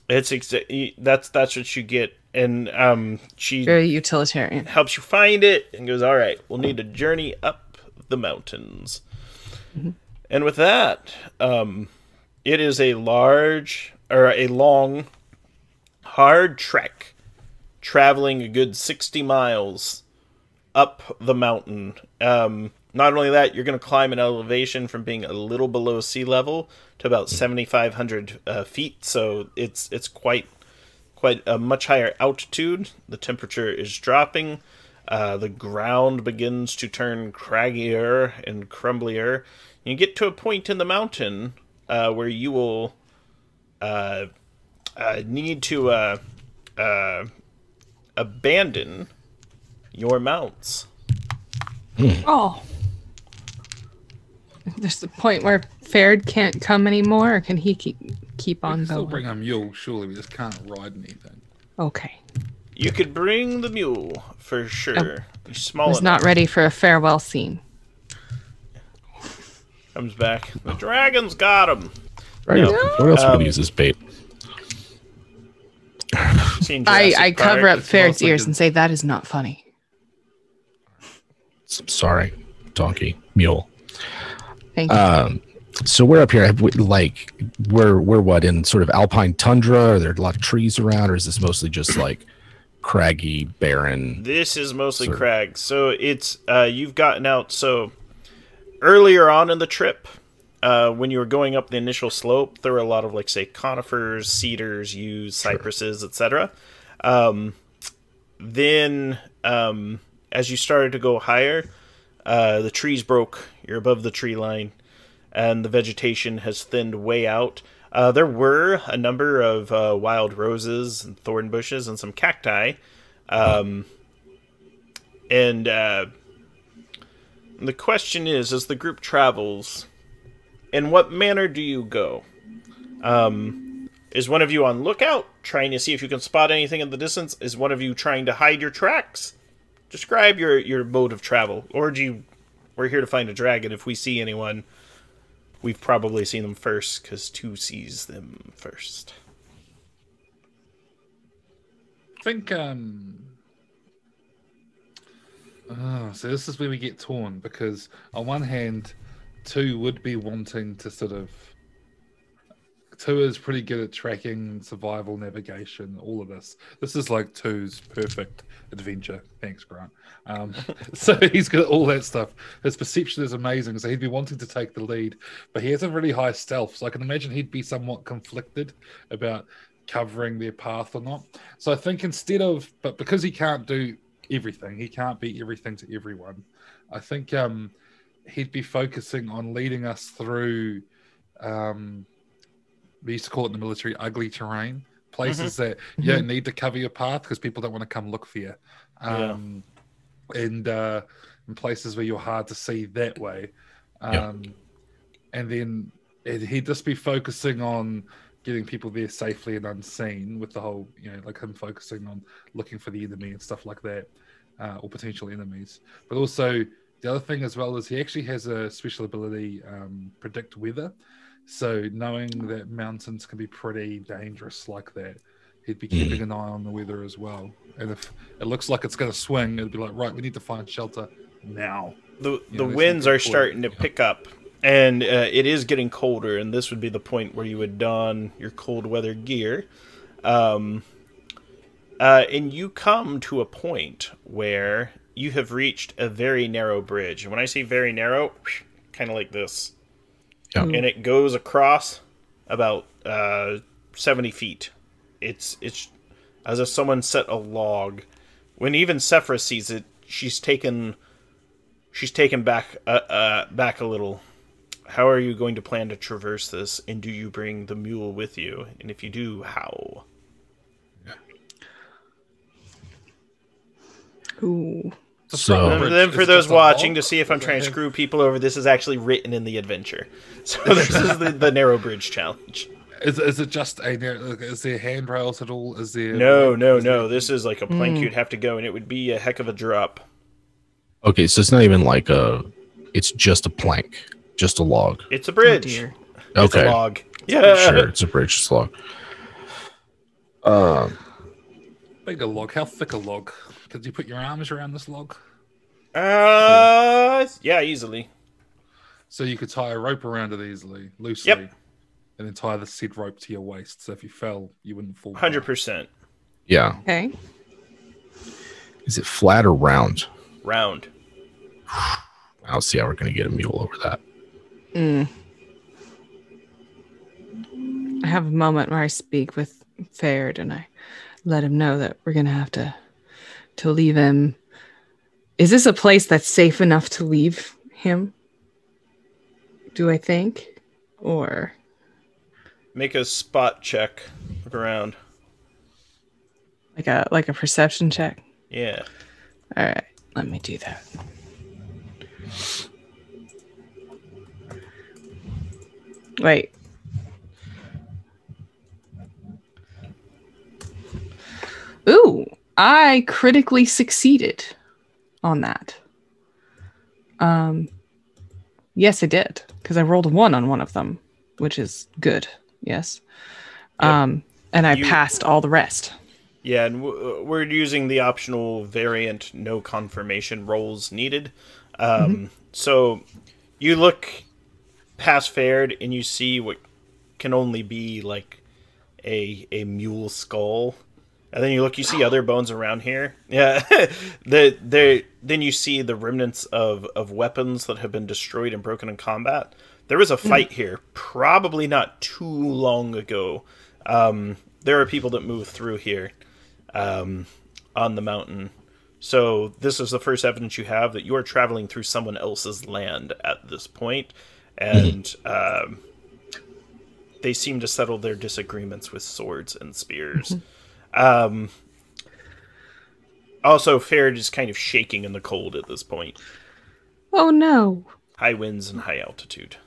That's what you get. And she very utilitarian. Helps you find it and goes, all right, we'll need a journey up the mountains. And with that, it is a long, hard trek, traveling a good 60 miles up the mountain. Not only that, you're going to climb an elevation from being a little below sea level to about 7,500 feet. So it's quite a much higher altitude. The temperature is dropping. The ground begins to turn craggier and crumblier. You get to a point in the mountain where you will need to abandon your mounts. Oh. There's the point where Farid can't come anymore, or can he keep We on can still going? bring a mule, surely. We just can't ride anything. Okay. You could bring the mule for sure. He's small Was enough. not ready for a farewell scene. Comes back. The dragon's got him. Right. No. What else would we use as bait? Seen I Jurassic cover Park. up Farid's mostly ears good. and say that is not funny. Sorry, donkey, mule. Thank you. So we're up here. We're what, in sort of alpine tundra? Are there a lot of trees around, or is this mostly just like craggy, barren? This is mostly Sort of. crag. So it's you've gotten out. So earlier on in the trip, when you were going up the initial slope, there were a lot of like say conifers, cedars, yews, cypresses, etc. Then as you started to go higher, the trees broke. You're above the tree line, and the vegetation has thinned way out. There were a number of wild roses and thorn bushes and some cacti. And the question is, as the group travels, in what manner do you go? Is one of you on lookout, trying to see if you can spot anything in the distance? Is one of you trying to hide your tracks? Describe your mode of travel. Or we're here to find a dragon. If we see anyone, we've probably seen them first, because 2 sees them first. I think, so this is where we get torn, because on one hand, 2 would be wanting to sort of... 2 is pretty good at tracking, survival, navigation, all of this. This is like 2's perfect adventure. Thanks, Grant. So he's got all that stuff. His perception is amazing, so he'd be wanting to take the lead, but he has a really high stealth, so I can imagine he'd be somewhat conflicted about covering their path or not. So I think instead of... But because he can't do everything, he can't be everything to everyone, I think he'd be focusing on leading us through... we used to call it in the military ugly terrain, places that you don't need to cover your path because people don't want to come look for you, and in places where you're hard to see that way, and then he'd just be focusing on getting people there safely and unseen, with the whole, like him focusing on looking for the enemy and stuff like that, or potential enemies. But also the other thing as well is he actually has a special ability, predict weather. So knowing that mountains can be pretty dangerous like that, he'd be keeping an eye on the weather as well. And if it looks like it's going to swing, it'd be like, right, we need to find shelter now. The winds are starting to pick up, and it is getting colder, and this would be the point where you would don your cold weather gear. And you come to a point where you have reached a very narrow bridge. And when I say very narrow, kind of like this. Yeah. And it goes across about 70 feet. It's as if someone set a log. When even Sephra sees it, she's taken back back a little. How are you going to plan to traverse this? And do you bring the mule with you? And if you do, how? Ooh. So And then for those watching, to see if I'm trying to screw people over, this is actually written in the adventure. So this is the narrow bridge challenge. Is it just a narrow? Is there handrails at all? Is there No. This is like a plank you'd have to go, and it would be a heck of a drop. okay, so it's not even like it's just a plank, just a log. It's a bridge. Oh, dear. It's Okay, a log. Yeah. sure, it's a bridge, it's a log. big a log? How thick a log? Could you put your arms around this log? Yeah, easily. So you could tie a rope around it easily, loosely, Yep. and then tie the said rope to your waist. So if you fell, you wouldn't fall. 100%. Yeah. Okay. Is it flat or round? Round. I'll see how we're going to get a mule over that. I have a moment where I speak with Farid and I let him know that we're gonna have to leave him. Is this a place that's safe enough to leave him? Do I think? Or Make a spot check. Look around. like a perception check? Yeah. All right, let me do that. Wait. Ooh, I critically succeeded on that. Yes, I did, because I rolled a 1 on one of them, which is good. Yes. Yep. And I passed all the rest. Yeah, and we're using the optional variant no confirmation rolls needed. So you look past Fared and you see what can only be like a mule skull. And then you see other bones around here. Yeah. Then you see the remnants of weapons that have been destroyed and broken in combat. There was a fight here, probably not too long ago. There are people that move through here on the mountain. So this is the first evidence you have that you are traveling through someone else's land at this point. And they seem to settle their disagreements with swords and spears. Also, Fared is kind of shaking in the cold at this point. Oh, no. High winds and high altitude.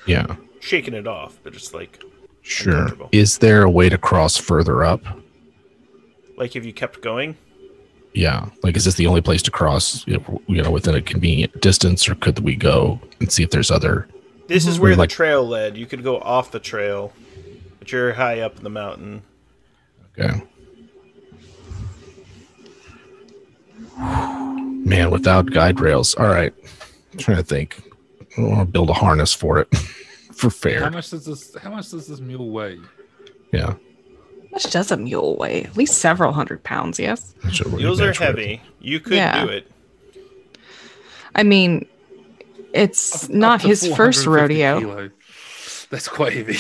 Yeah. Shaking it off, but it's like... Sure. Is there a way to cross further up? Like if you kept going? Yeah. Like, is this the only place to cross, within a convenient distance, or could we go and see if there's other... This is where the trail led. You could go off the trail, but you're high up in the mountain. Okay. Man, without guide rails. All right. I'm trying to think. I want to build a harness for it. For fair. How much does this mule weigh? Yeah. How much does a mule weigh? At least several hundred pounds, yes? Mules are heavy. You could do it. I mean, it's not his first rodeo. Kilo. That's quite heavy.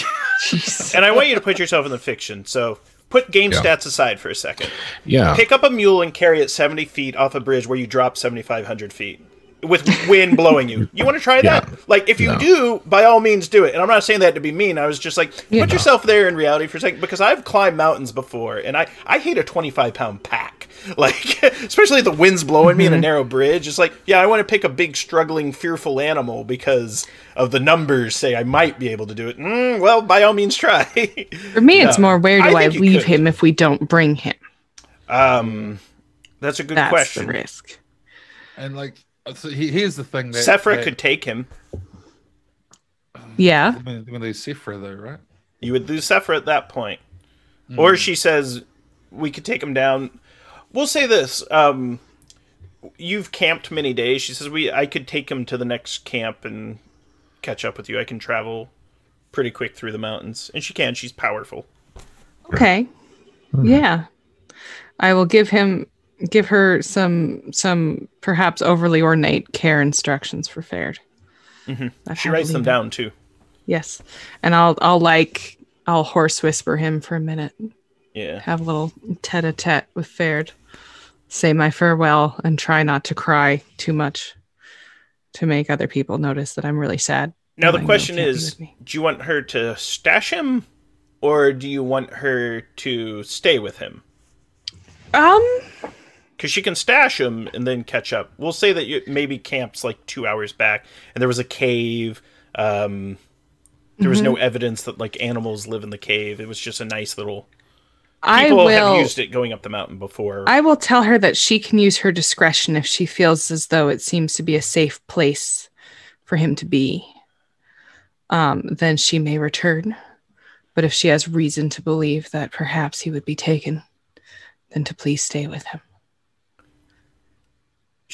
Jeez. And I want you to put yourself in the fiction, so put game stats aside for a second. Yeah. Pick up a mule and carry it 70 feet off a bridge where you drop 7,500 feet. With wind blowing you. You want to try that? Like, if you do, by all means do it. And I'm not saying that to be mean. I was just like, put yourself there in reality for a second. Because I've climbed mountains before, and I hate a 25-pound pack. Like, especially if the wind's blowing me in a narrow bridge. It's like, yeah, I want to pick a big, struggling, fearful animal because of the numbers say I might be able to do it. Well, by all means, try. For me, it's more, where do I leave him if we don't bring him? That's a good question. That's the risk. And, like... So here's the thing that Sephra could take him. Yeah. When they lose Sephra, though, right? You would lose Sephra at that point. Or she says, we could take him down. We'll say this. You've camped many days. She says, I could take him to the next camp and catch up with you. I can travel pretty quick through the mountains. And she can. She's powerful. Okay. Yeah. I will give her some perhaps overly ornate care instructions for Fared. She writes them down too. Yes, and I'll horse whisper him for a minute. Yeah, have a little tete-a-tete with Fared. Say my farewell and try not to cry too much to make other people notice that I'm really sad. Now the question is, do you want her to stash him, or do you want her to stay with him? Because she can stash him and then catch up. We'll say that you maybe camp's like 2 hours back, and there was a cave. There was no evidence that like animals live in the cave. It was just a nice little... People have used it going up the mountain before. I will tell her that she can use her discretion if she feels as though it seems to be a safe place for him to be. Then she may return. But if she has reason to believe that perhaps he would be taken, then to please stay with him.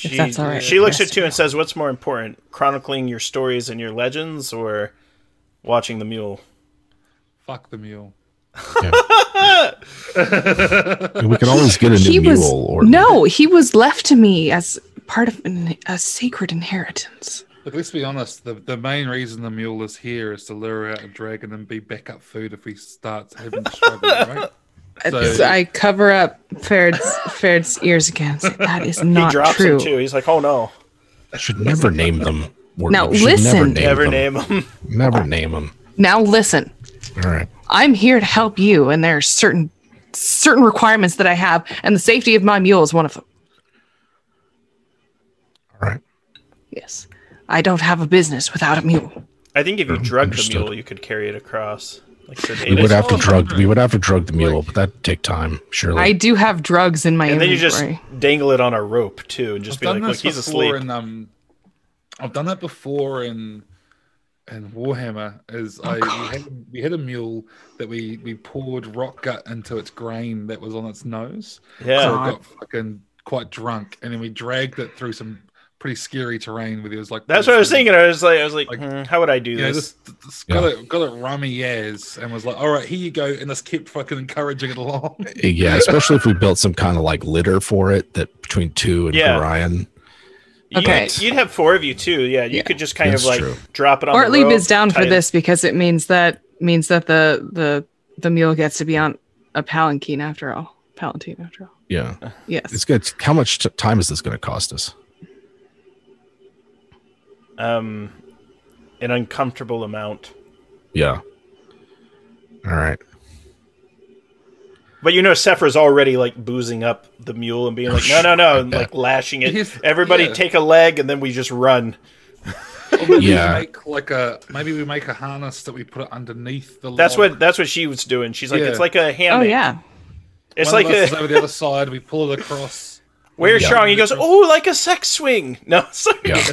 If that's all right. She looks at you and says, what's more important, chronicling your stories and your legends or watching the mule? Fuck the mule. Yeah. We can always get a new mule. No, he was left to me as part of a sacred inheritance. But let's be honest, the main reason the mule is here is to lure out a dragon and be backup food if we start having to struggle, right? So, I cover up Faird's ears again. Say, that is not true. He drops him too. He's like, "Oh no!" I should never name them. Now listen. Never name them. Never name them. Now listen. All right. I'm here to help you, and there are certain requirements that I have, and the safety of my mule is one of them. All right. Yes. I don't have a business without a mule. I think if you Sure, drug the understood. mule, you could carry it across. Like Sir We David. would have to drug the mule, but that'd take time, surely. I do have drugs in my And then you inventory. just dangle it on a rope too, and just I've be like, done "Look, this he's before asleep." I've done that before in Warhammer. We had a mule that we poured rock gut into its grain that was on its nose. Yeah. So it got fucking quite drunk, and then we dragged it through some pretty scary terrain where there was like. That's what I was thinking. I was like, how would I do Yeah, this? this got it rummy as, and was like, all right, here you go, and just kept fucking encouraging it along. Yeah, especially if we built some kind of like litter for it that between 2 and Orion. Okay. You'd have 4 of you too. Yeah, you could just kind of That's like true. drop it on. Ortlieb the rope, is down for tie it- this because it means that the mule gets to be on a palanquin after all. Palanquin after all. Yeah. Yes. It's good. How much time is this going to cost us? An uncomfortable amount. Yeah. All right. But Sephra's already like boozing up the mule and being like, no, and like lashing it. Everybody take a leg, and then we just run. Or maybe Yeah. maybe we make a harness that we put it underneath the. That's log. what she was doing. She's like, Yeah. it's like a hammock. Oh yeah. It's One like of us is a over the other side. We pull it across. where's Yeah. strong. He goes, oh, like a sex swing. No, sorry. Yeah.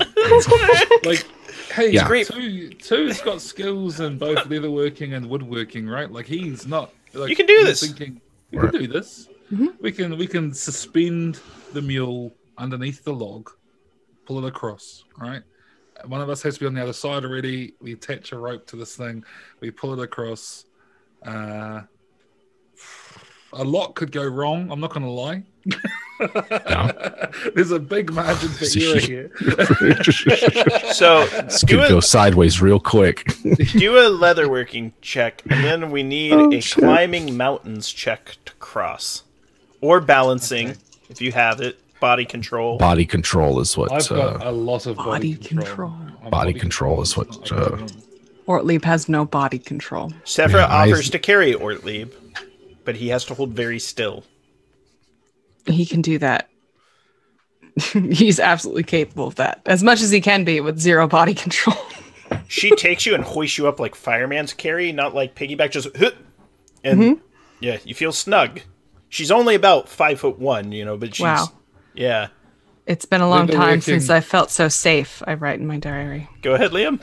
Like, hey, Yeah. Two's got skills in both leatherworking and woodworking, right? Like he's not. Like, You can do he's this. Thinking, we can do this. We can suspend the mule underneath the log, pull it across. Right. One of us has to be on the other side already. We attach a rope to this thing. We pull it across. A lot could go wrong. I'm not going to lie. There's a big margin for error here. So This could go sideways real quick. do a leatherworking check, and then we need a climbing mountains check to cross, or balancing if you have it. Body control. Body control is what. I've got a lot of body control. Body control is what. Ortlieb has no body control. Sephra Yeah, offers to carry Ortlieb, but he has to hold very still. He can do that. He's absolutely capable of that. As much as he can be with 0 body control. She takes you and hoists you up like fireman's carry, not like piggyback, just and yeah, you feel snug. She's only about 5'1", but she's Wow. yeah. It's been a long time Leatherworking. since I felt so safe, I write in my diary. Go ahead, Liam.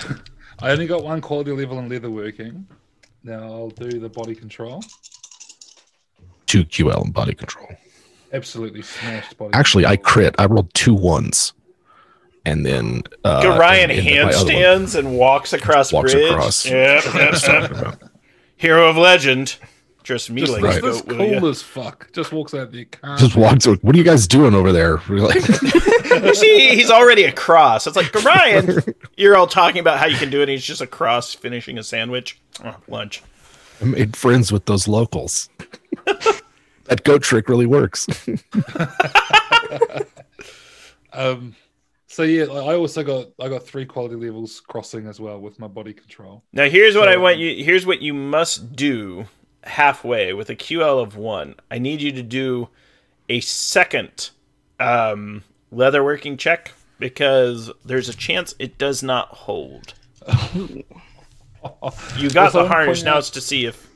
I only got 1 quality level in leatherworking. Now I'll do the body control. 2 QL and body control. Absolutely smashed body. Actually, I control. crit. I rolled 2 1s, and then Ryan and my other one handstands and walks across walks bridge. across. Yep, that's hero of legend. Just me Just like Right. this goat, will cool ya? as fuck. Just walks out there. Just walks. What are you guys doing over there? We're like, You see, he's already across. It's like, Ryan, you're all talking about how you can do it, and he's just across finishing a sandwich. Oh, lunch. I made friends with those locals. That goat trick really works. So yeah, I also got 3 quality levels crossing as well with my body control. Now here's what I want you. Here's what you must do halfway with a QL of 1. I need you to do a second leatherworking check because there's a chance it does not hold. You got Also, the harness. Now it's to see if.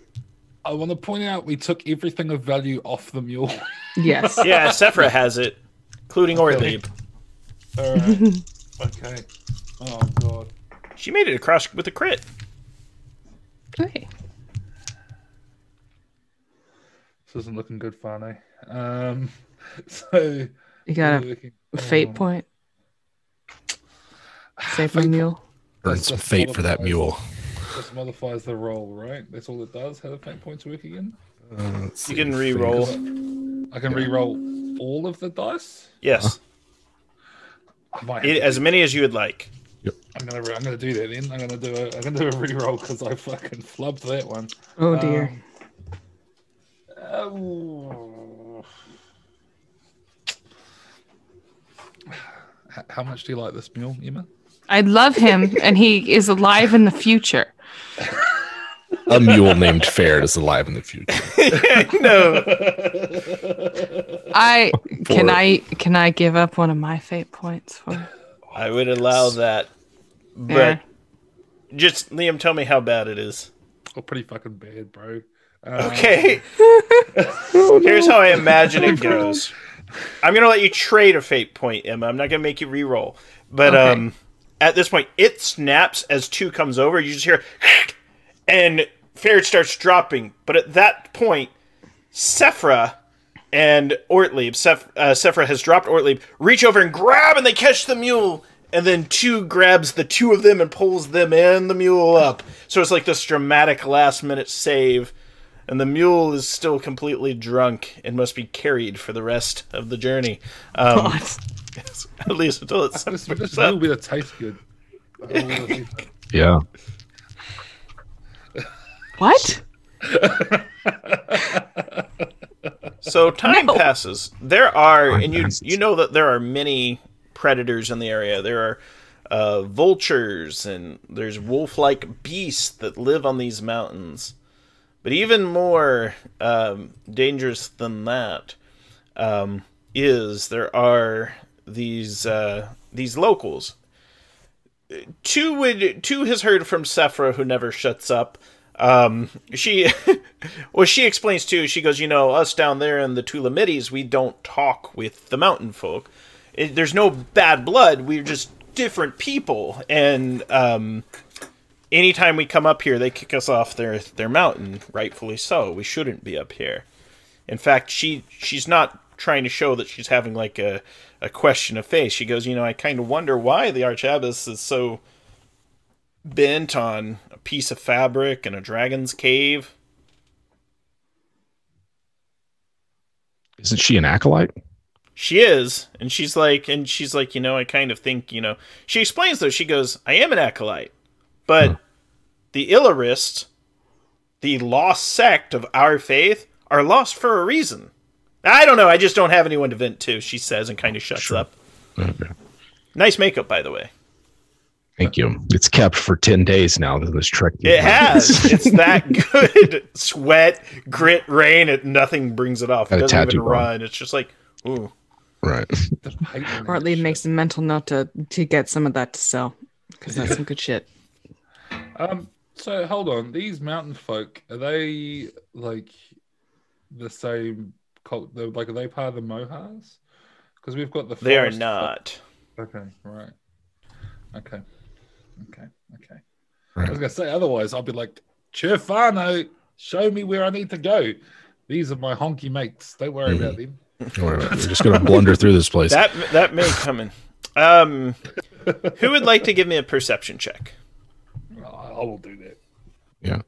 I want to point out we took everything of value off the mule. Yes. Yeah, Sephra has it, including Ortlieb. All right. Okay. Oh god. She made it across with a crit. Okay. This isn't looking good, Farney. So You got a looking- fate point. Save my Fate mule. Earn some fate for that mule. This modifies the roll, right? That's all it does. How do fate points work again? You can re-roll. I can re-roll all of the dice. Yes, I might have to as many as you would like. I'm gonna do that then. I'm gonna do a re-roll because I fucking flubbed that one. Oh dear. How much do you like this mule, Emma? I love him, and he is alive in the future. A mule named Fair is alive in the future. No, Can I give up one of my fate points for? I would allow that, Yeah. but Just, Liam, tell me how bad it is. Oh, pretty fucking bad, bro. Okay. Here's how I imagine it goes. I'm going to let you trade a fate point, Emma. I'm not going to make you re-roll. But Okay. At this point, it snaps as 2 comes over. You just hear, and Ferret starts dropping. But at that point, Sephra and Ortlieb, Sephra has dropped Ortlieb, reach over and grab, and they catch the mule. And then 2 grabs the 2 of them and pulls them and the mule up. So it's like this dramatic last-minute save. And the mule is still completely drunk and must be carried for the rest of the journey. God. At least until it's Just a little bit of taste good. Yeah. What? So time No. passes. There are, Time and passes. you know that there are many predators in the area. There are vultures, and there's wolf-like beasts that live on these mountains. But even more dangerous than that is there are these locals. Two has heard from Sephra, who never shuts up. She explains too. She goes, us down there in the Tulamides, we don't talk with the mountain folk. There's no bad blood. We're just different people, and anytime we come up here, they kick us off their mountain, rightfully so. We shouldn't be up here. In fact, she's not trying to show that she's having like a question of faith. She goes, I kind of wonder why the Archabbas is so bent on a piece of fabric and a dragon's cave. Isn't she an acolyte? She is, and she's like, I kind of think, She explains though. She goes, I am an acolyte, but the Illarist, the lost sect of our faith, are lost for a reason. I don't know. I just don't have anyone to vent to, she says, and kind of shuts up. Okay. Nice makeup, by the way. Thank you. It's kept for 10 days now. This trek. It has. It's that good. Sweat, grit, rain. Nothing brings it off. It Got a doesn't even tattoo on. run. It's just like, ooh. Right. Or at least makes a mental note to get some of that to sell, because that's some good shit. So hold on. These mountain folk, are they like the same cult? Like, are they part of the Mohars? Because we've got the. They are forest not. folk. Okay. Right. Okay. Right. I was gonna say otherwise. I'll be like, Chirfano, show me where I need to go. These are my honky mates. Don't worry about them. Don't worry about it. We're just going to blunder through this place. That may come in. Who would like to give me a perception check? I will do that. Yeah.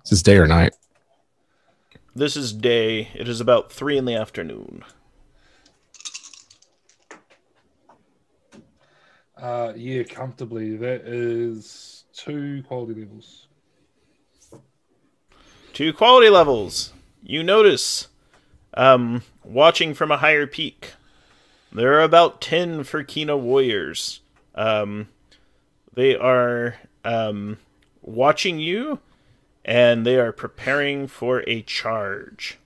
Is this day or night? This is day. It is about 3 in the afternoon. Yeah, comfortably. That is 2 quality levels. 2 quality levels. You notice, watching from a higher peak, there are about 10 Furkina warriors. They are watching you, and they are preparing for a charge.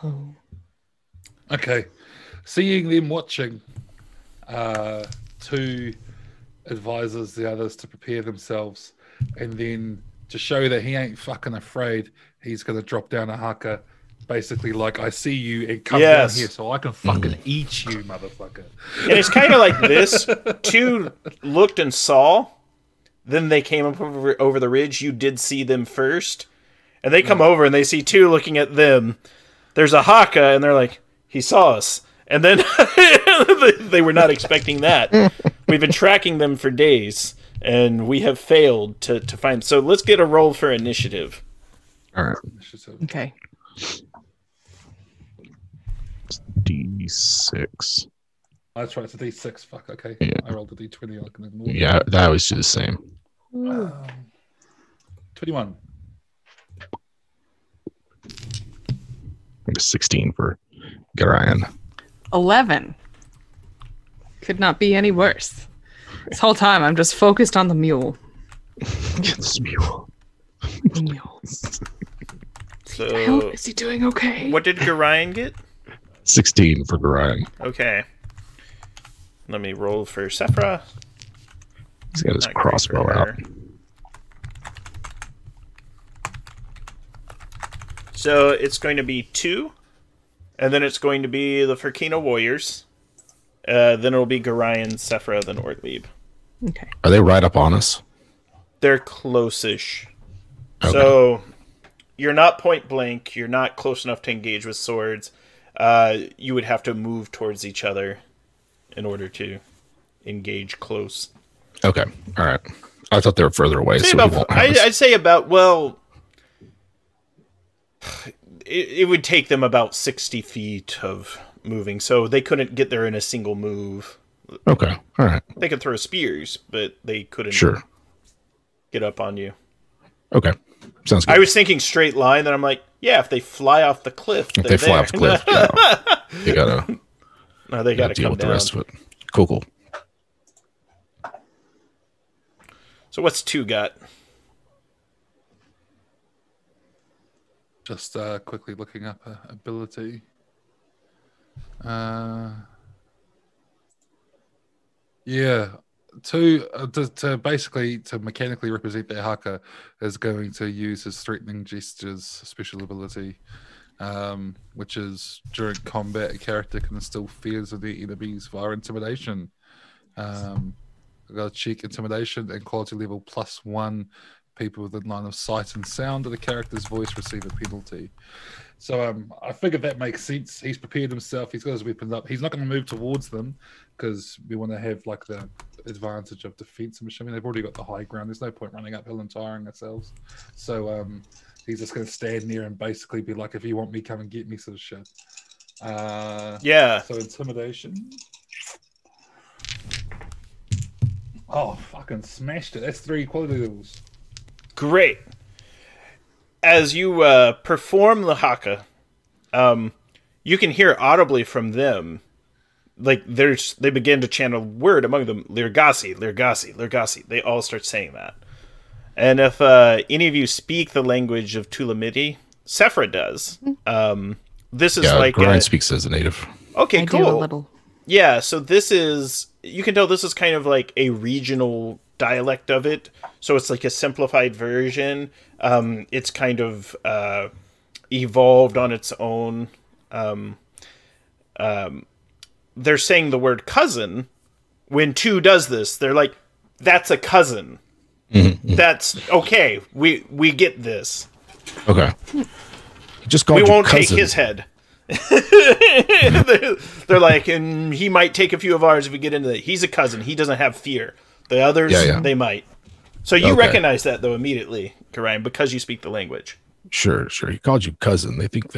Oh. Okay. Seeing them watching, 2 advises the others to prepare themselves, and then to show that he ain't fucking afraid, he's going to drop down a haka, basically like, I see you, and come down here so I can fucking eat you, motherfucker. And it's kind of like this. 2 looked and saw, then they came up over the ridge. You did see them first, and they come over and they see 2 looking at them. There's a haka, and they're like, he saw us. And then they were not expecting that. We've been tracking them for days, and we have failed to find. So let's get a roll for initiative. All right. Okay. D6. That's right, it's a D6. Fuck, okay. Yeah. I rolled a D20. I can ignore that. Yeah, I always do the same. 21. 16 for Garayan. 11. Could not be any worse. This whole time, I'm just focused on the mule. Get this mule. The mules. So Is he doing okay? what did Garayan get? 16 for Garayan. Okay. Let me roll for Sephra. He's got his Not great crossbow for out. her. So it's going to be 2, and then it's going to be the Furkina Warriors. Then it'll be Gorion, Sephra, then Ortlieb. Okay. Are they right up on us? They're close-ish. Okay. So you're not point blank. You're not close enough to engage with swords. You would have to move towards each other in order to engage close. Okay. All right. I thought they were further away. I'd say about, well, it would take them about 60 feet of moving, so they couldn't get there in a single move. Okay. All right. They could throw spears, but they couldn't get up on you. Okay. Sounds good. I was thinking straight line, then I'm like, yeah, if they fly off the cliff, if they fly off the cliff, they gotta. No, they gotta deal come with down. the rest of it. Cool. So what's 2 got? Just quickly looking up ability. Yeah, 2 to basically to mechanically represent their haka is going to use his threatening gestures special ability, which is during combat a character can instill fears of their enemies via intimidation. I've got to check intimidation and quality level +1. People within line of sight and sound of the character's voice receive a penalty. So I figured that makes sense. He's prepared himself. He's got his weapons up. He's not going to move towards them because we want to have like the advantage of defense. I'm assuming they've already got the high ground. There's no point running uphill and tiring ourselves. So he's just going to stand there and basically be like, if you want me, come and get me, sort of shit. Yeah. So intimidation. Oh, fucking smashed it. That's 3 quality levels. Great. As you perform the haka, you can hear audibly from them, like they begin to chant a word among them, Lirgasi, Lirgasi, Lirgasi. They all start saying that. And if any of you speak the language of Tulamiti, Sephra does. This is like Gorion speaks as a native. Okay, cool. I do a little. Yeah, so this is, you can tell this is kind of like a regional dialect of it. So it's like a simplified version. It's kind of evolved on its own. They're saying the word cousin. When 2 does this, they're like, that's a cousin. Mm-hmm. That's okay. We get this. Okay. Just called we you won't cousin. take his head. They're like, and he might take a few of ours if we get into that. He's a cousin. He doesn't have fear. The others, they might. So you recognize that though immediately, Gorion, because you speak the language. Sure. He called you cousin. They think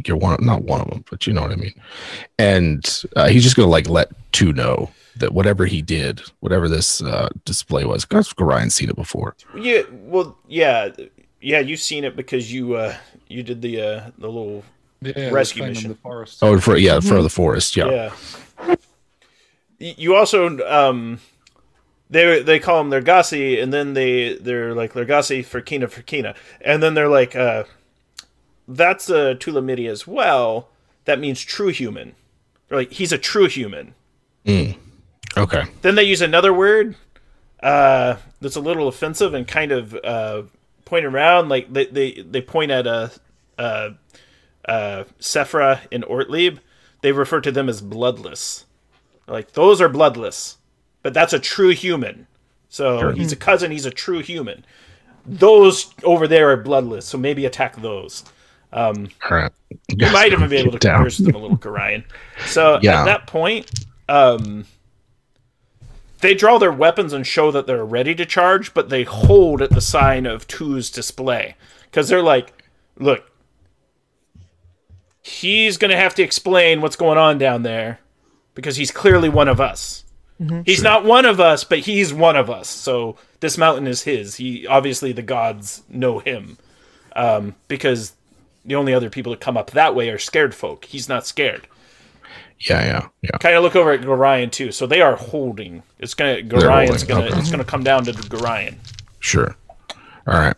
you're not one of them, but you know what I mean. And he's just gonna like let 2 know that whatever he did, whatever this display was, because Gorion's seen it before. Yeah. Well, yeah. You've seen it because you did the little rescue mission. In the forest. Oh, for the forest. Yeah. You also they call them Lirgasi, and then they're like Lirgasi for Kina, and then they're like that's a Tulamiti as well. That means true human. They're like, he's a true human. Okay. Then they use another word that's a little offensive and kind of point around, like they point at Sephra and Ortlieb. They refer to them as bloodless. They're like, those are bloodless, but that's a true human. So he's a cousin. He's a true human. Those over there are bloodless, so maybe attack those. All right. You might even be able to converse with them a little, Gorion. So at that point, they draw their weapons and show that they're ready to charge, but they hold at the sign of 2's display. Because they're like, look, he's going to have to explain what's going on down there, because he's clearly one of us. Mm-hmm. He's not one of us, but he's one of us. So this mountain is his. Obviously the gods know him, because the only other people that come up that way are scared folk. He's not scared. Yeah. Kind of look over at Gorion too. So they are holding. It's gonna come down to Gorion. Sure. All right.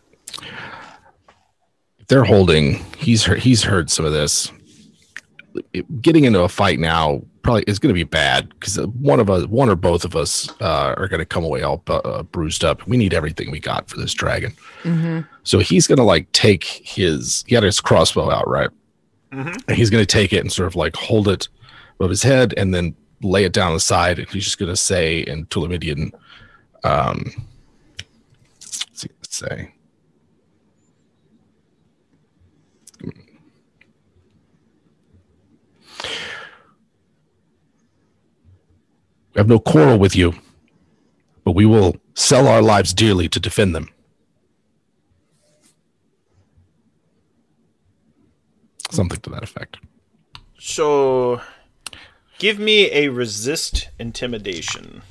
If they're holding, he's heard some of this. getting into a fight now probably is going to be bad because one or both of us are going to come away all bruised up. We need everything we got for this dragon. So he's going to like take he had his crossbow out, right? And he's going to take it and sort of like hold it above his head and then lay it down on the side. And he's just going to say in Tulamidian, what's he going to say? We have no quarrel with you, but we will sell our lives dearly to defend them. Something to that effect. So, give me a resist intimidation.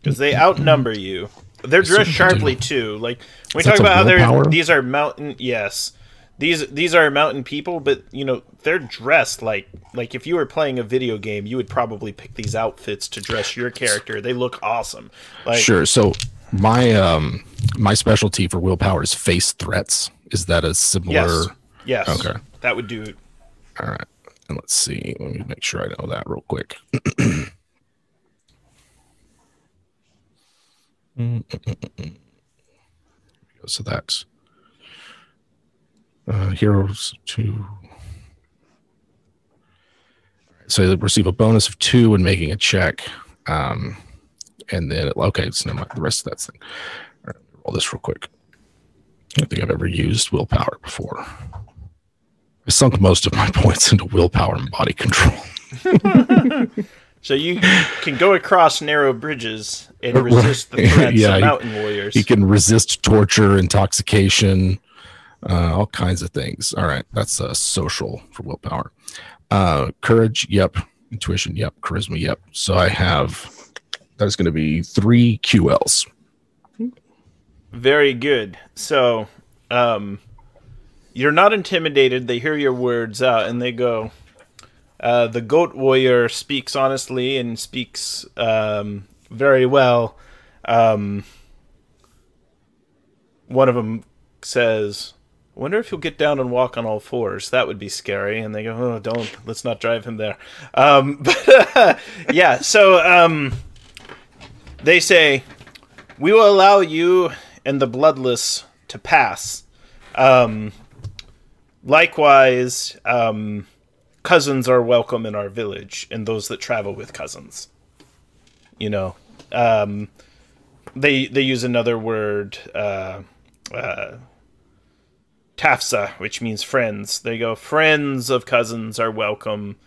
Because they outnumber you. They're dressed sharply, too. Like, when we talk about how these are mountain... Yes. These are mountain people, but, you know, they're dressed like if you were playing a video game, you would probably pick these outfits to dress your character. They look awesome. Like, sure. So my specialty for willpower is face threats. Is that a similar? Yes. Okay. That would do it. All right. And let's see. Let me make sure I know that real quick. So that's heroes 2. So they receive a bonus of 2 when making a check. And then, okay, so never mind the rest of that thing. All right, roll this real quick. I don't think I've ever used willpower before. I sunk most of my points into willpower and body control. So you can go across narrow bridges and resist the threats of mountain warriors. You can resist torture, intoxication, all kinds of things. All right, that's social for willpower. Courage, yep. Intuition, yep. Charisma, yep. So I have, that's going to be 3 QLs. Very good. So, you're not intimidated. They hear your words out, and they go, the goat warrior speaks honestly and speaks very well. One of them says, I wonder if he'll get down and walk on all fours. That would be scary. And they go, oh, don't. Let's not drive him there. Yeah, so they say, we will allow you and the bloodless to pass. Likewise, cousins are welcome in our village, and those that travel with cousins. You know, they use another word, Tafsa, which means friends. They go, friends of cousins are welcome.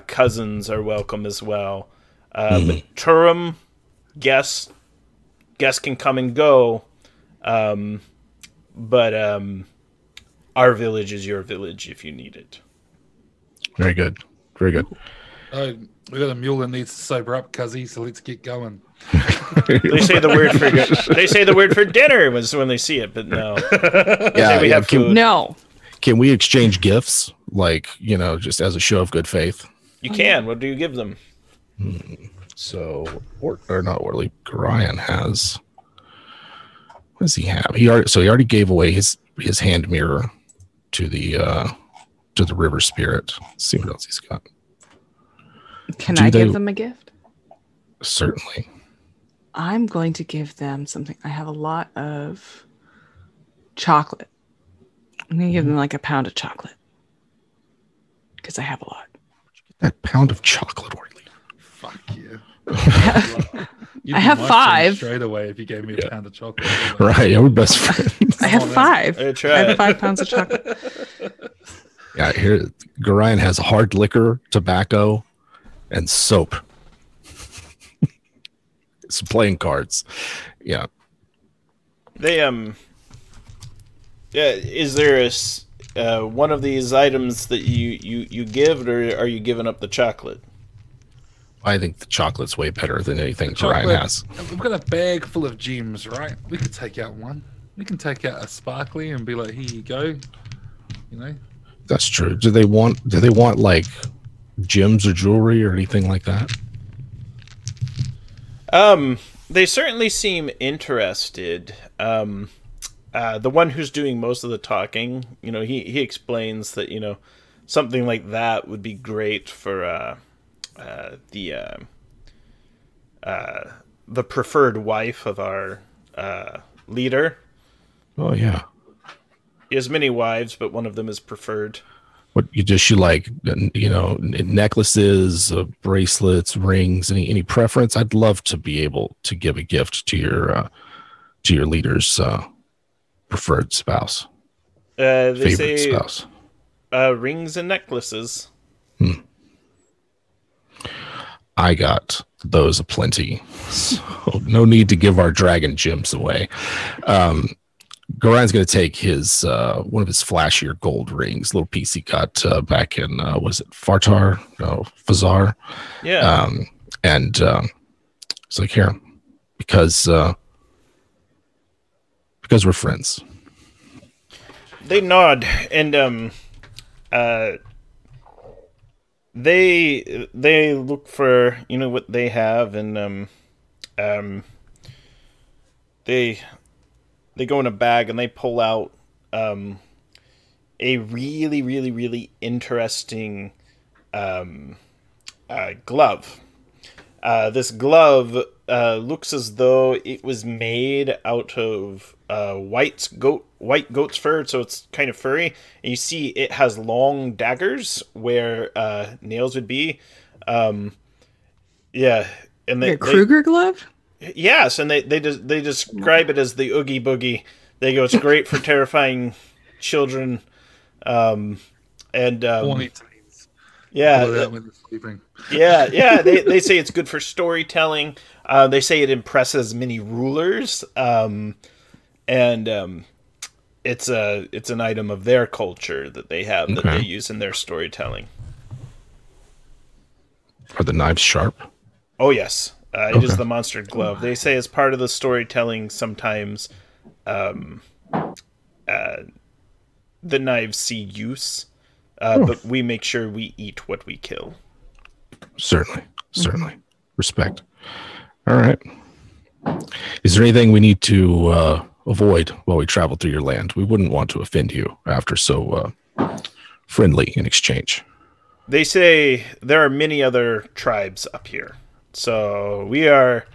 Cousins are welcome as well. But Turum, guests can come and go. But our village is your village if you need it. Very good. Very good. We got a mule that needs to sober up, cuzzy, so let's get going. They say the word for dinner when they see it, but no. Yeah, we have food. No. Can we exchange gifts, like, you know, just as a show of good faith? You can. What do you give them? So, or not Orly, Gorion has. What does he have? He already gave away his hand mirror to the river spirit. Let's see what else he's got. Can I give them a gift? Certainly. I'm going to give them something. I have a lot of chocolate. I'm going to give them like a pound of chocolate. Because I have a lot. That pound of chocolate, Orly. Fuck you. I have 5. Straight away if you gave me a pound of chocolate. Right, yeah, we're best friends. I have 5. I have 5 pounds of chocolate. Yeah, here, Gorion has hard liquor, tobacco, and soap. Some playing cards. Yeah. They yeah, is there a one of these items that you give, or are you giving up the chocolate? I think the chocolate's way better than anything Gorion has. We've got a bag full of gems, right? We could take out one. We can take out a sparkly and be like, here you go. You know? That's true. Do they want like gems or jewelry or anything like that? They certainly seem interested. The one who's doing most of the talking, you know, he explains that, you know, something like that would be great for the preferred wife of our leader. Oh yeah. He has many wives, but one of them is preferred. What you like, necklaces, bracelets, rings, any preference? I'd love to be able to give a gift to your leader's preferred spouse, They favorite say spouse. Rings and necklaces. I got those aplenty, so no need to give our dragon gems away. Goran's going to take his one of his flashier gold rings, little piece he got back in was it Fartar? No, Fazar. Yeah. And it's like, here, because we're friends. They nod, and they look for what they have, and they go in a bag and they pull out a really, really, really interesting glove. This glove looks as though it was made out of white goat's fur, so it's kind of furry. And you see it has long daggers where nails would be. Yeah, and a Kruger glove. Yes, and they describe it as the Oogie Boogie. They go, it's great for terrifying children, and Horny teens. yeah, Blow that when they're sleeping. yeah. They say it's good for storytelling. They say it impresses many rulers, and it's an item of their culture that they have that they use in their storytelling. Are the knives sharp? Oh yes. It is the monster glove. They say as part of the storytelling, sometimes the knives see use, but we make sure we eat what we kill. Certainly. Respect. All right. Is there anything we need to avoid while we travel through your land? We wouldn't want to offend you after so friendly in exchange. They say there are many other tribes up here. So we are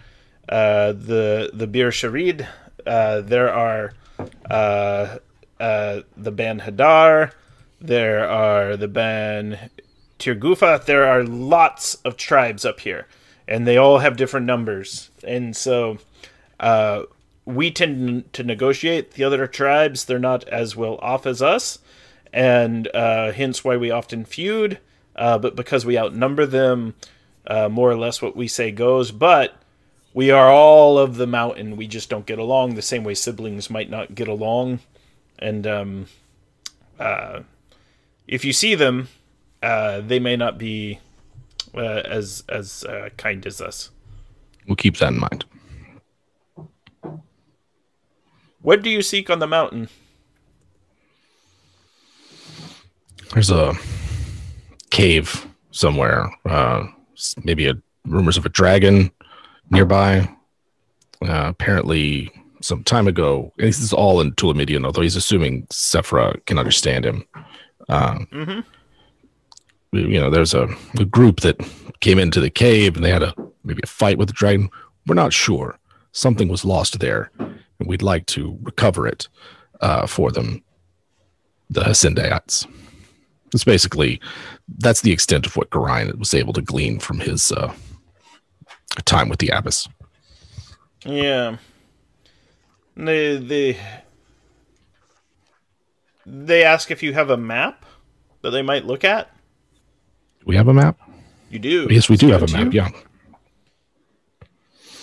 the Bir Sharid. There are the Ban Hadar. There are the Ban Tirgufa. There are lots of tribes up here, and they all have different numbers. And so we tend to negotiate the other tribes. They're not as well off as us, and hence why we often feud. But because we outnumber them, more or less what we say goes. But we are all of the mountain. We just don't get along the same way siblings might not get along. And if you see them, they may not be as kind as us. We'll keep that in mind. What do you seek on the mountain? There's a cave somewhere. Maybe rumors of a dragon nearby. Apparently, some time ago, this is all in Tulamidian, although he's assuming Sephra can understand him. There's a group that came into the cave and they had maybe a fight with the dragon. We're not sure. Something was lost there, and we'd like to recover it for them, the Hassendaites. It's basically, that's the extent of what Gorion was able to glean from his time with the Abbess. Yeah. They ask if you have a map that they might look at. Do we have a map? You do. Yes, we do have a map, yeah.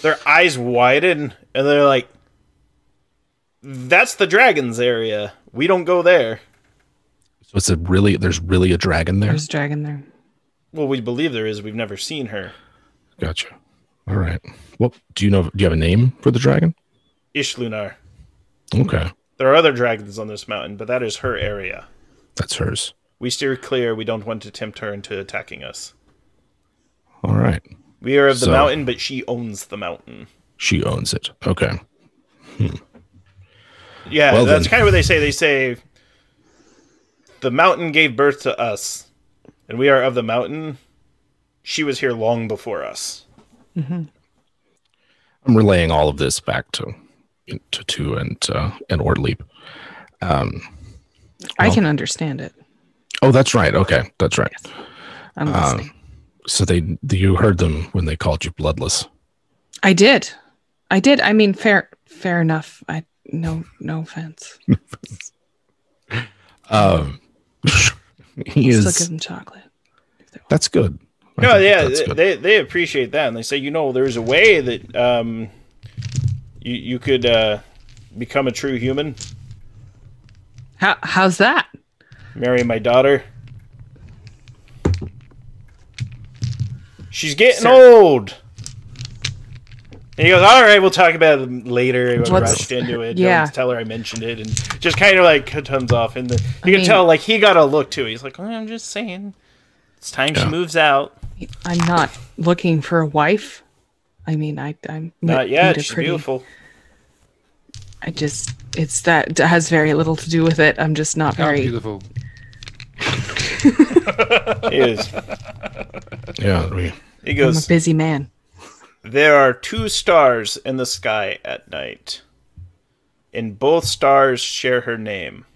Their eyes widen, and they're like, that's the dragon's area. We don't go there. So there's really a dragon there? There's a dragon there. Well, we believe there is. We've never seen her. Gotcha. All right. Well, do you have a name for the dragon? Ishlunar. Okay. There are other dragons on this mountain, but that is her area. That's hers. We steer clear. We don't want to tempt her into attacking us. All right. We are of the mountain, but she owns the mountain. She owns it. Okay. Yeah, well, that's kind of what they say. They say The mountain gave birth to us, and we are of the mountain. She was here long before us. I'm relaying all of this back to and Ortleap. I can understand it. Oh, that's right. Okay, that's right. Yes. I'm listening. So you heard them when they called you bloodless. I did. I mean, fair enough. No offense. He Still is. give them chocolate. That's good. No, yeah, they appreciate that, and they say, there's a way that you could become a true human. How's that? Marry my daughter. She's getting old. And he goes, all right, we'll talk about it later. He rushed into it. Yeah. Don't tell her I mentioned it. And just kind of like comes off. And you can tell like he got a look too. He's like, I'm just saying. It's time she moves out. I'm not looking for a wife. I mean, I'm not yet. She's beautiful. It's that has very little to do with it. I'm just not very beautiful. He is. Yeah. He goes, I'm a busy man. There are 2 stars in the sky at night, and both stars share her name.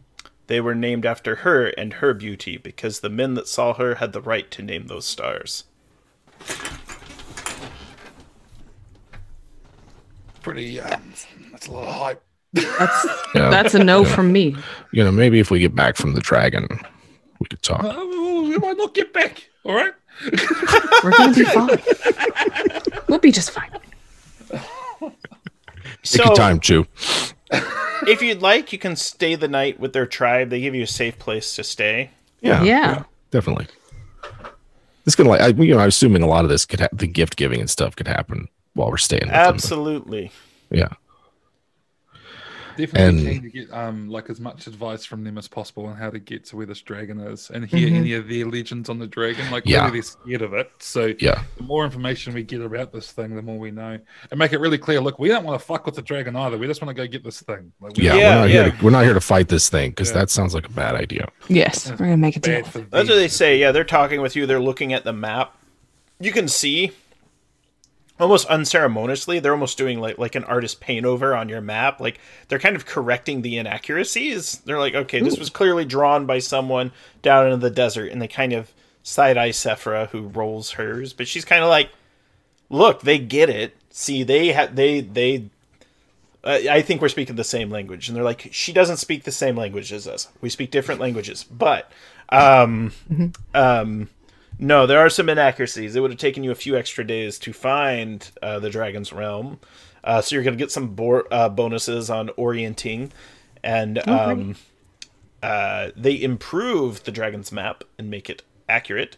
They were named after her and her beauty, because the men that saw her had the right to name those stars. Pretty, that's a lot of hype. That's a no from me. Maybe if we get back from the dragon, we could talk. We might not get back, all right? We're going to be fine. We'll be just fine. Take your time, Chew. If you'd like, you can stay the night with their tribe. They give you a safe place to stay. Yeah, definitely. It's gonna I'm assuming a lot of this the gift giving and stuff could happen while we're staying. With Absolutely. Them. Yeah. Definitely keen to get like as much advice from them as possible on how to get to where this dragon is and hear any of their legends on the dragon. Like really they're scared of it. So the more information we get about this thing, the more we know. And make it really clear, look, we don't want to fuck with the dragon either. We just want to go get this thing. Like, we're not here to fight this thing because that sounds like a bad idea. Yes, we're gonna make a deal. That's what they say. Yeah, they're talking with you, they're looking at the map. You can see almost unceremoniously, they're almost doing like an artist paint over on your map. Like they're kind of correcting the inaccuracies. They're like, okay, this was clearly drawn by someone down in the desert, and they kind of side eye Sephra, who rolls hers, but she's kind of like, look, they get it. See, I think we're speaking the same language, and they're like, she doesn't speak the same language as us. We speak different languages, but no, there are some inaccuracies. It would have taken you a few extra days to find the Dragon's Realm. So you're going to get some bonuses on orienting. And they improve the Dragon's Map and make it accurate.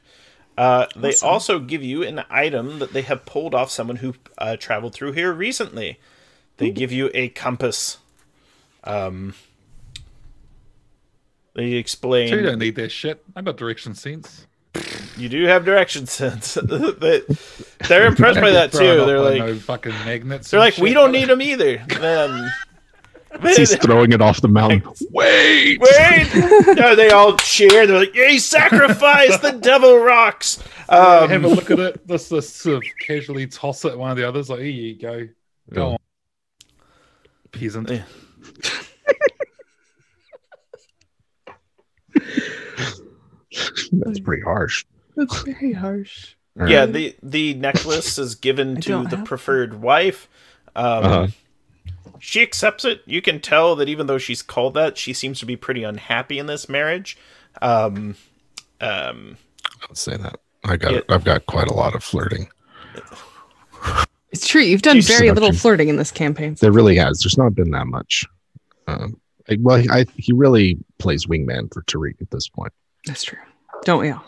They also give you an item that they have pulled off someone who traveled through here recently. They give you a compass. They explain... So you don't need that shit. I got direction sense. You do have direction sense. They're impressed by that too. They're like, no fucking magnets. They're like, we don't need them either. He's throwing it off the mountain. Wait! No, they all cheer. They're like, yay, sacrifice! The devil rocks! Have a look at it. Just sort of casually toss it at one of the others. Like, here you go. Go on. Peasant. Yeah. That's pretty harsh. That's very harsh. Yeah, the necklace is given to the preferred wife. She accepts it. You can tell that even though she's called that, she seems to be pretty unhappy in this marriage. I'll say that. I've got quite a lot of flirting. It's true. You've done very little flirting in this campaign. There really has. There's not been that much. He really plays wingman for Tariq at this point. That's true. Don't we all?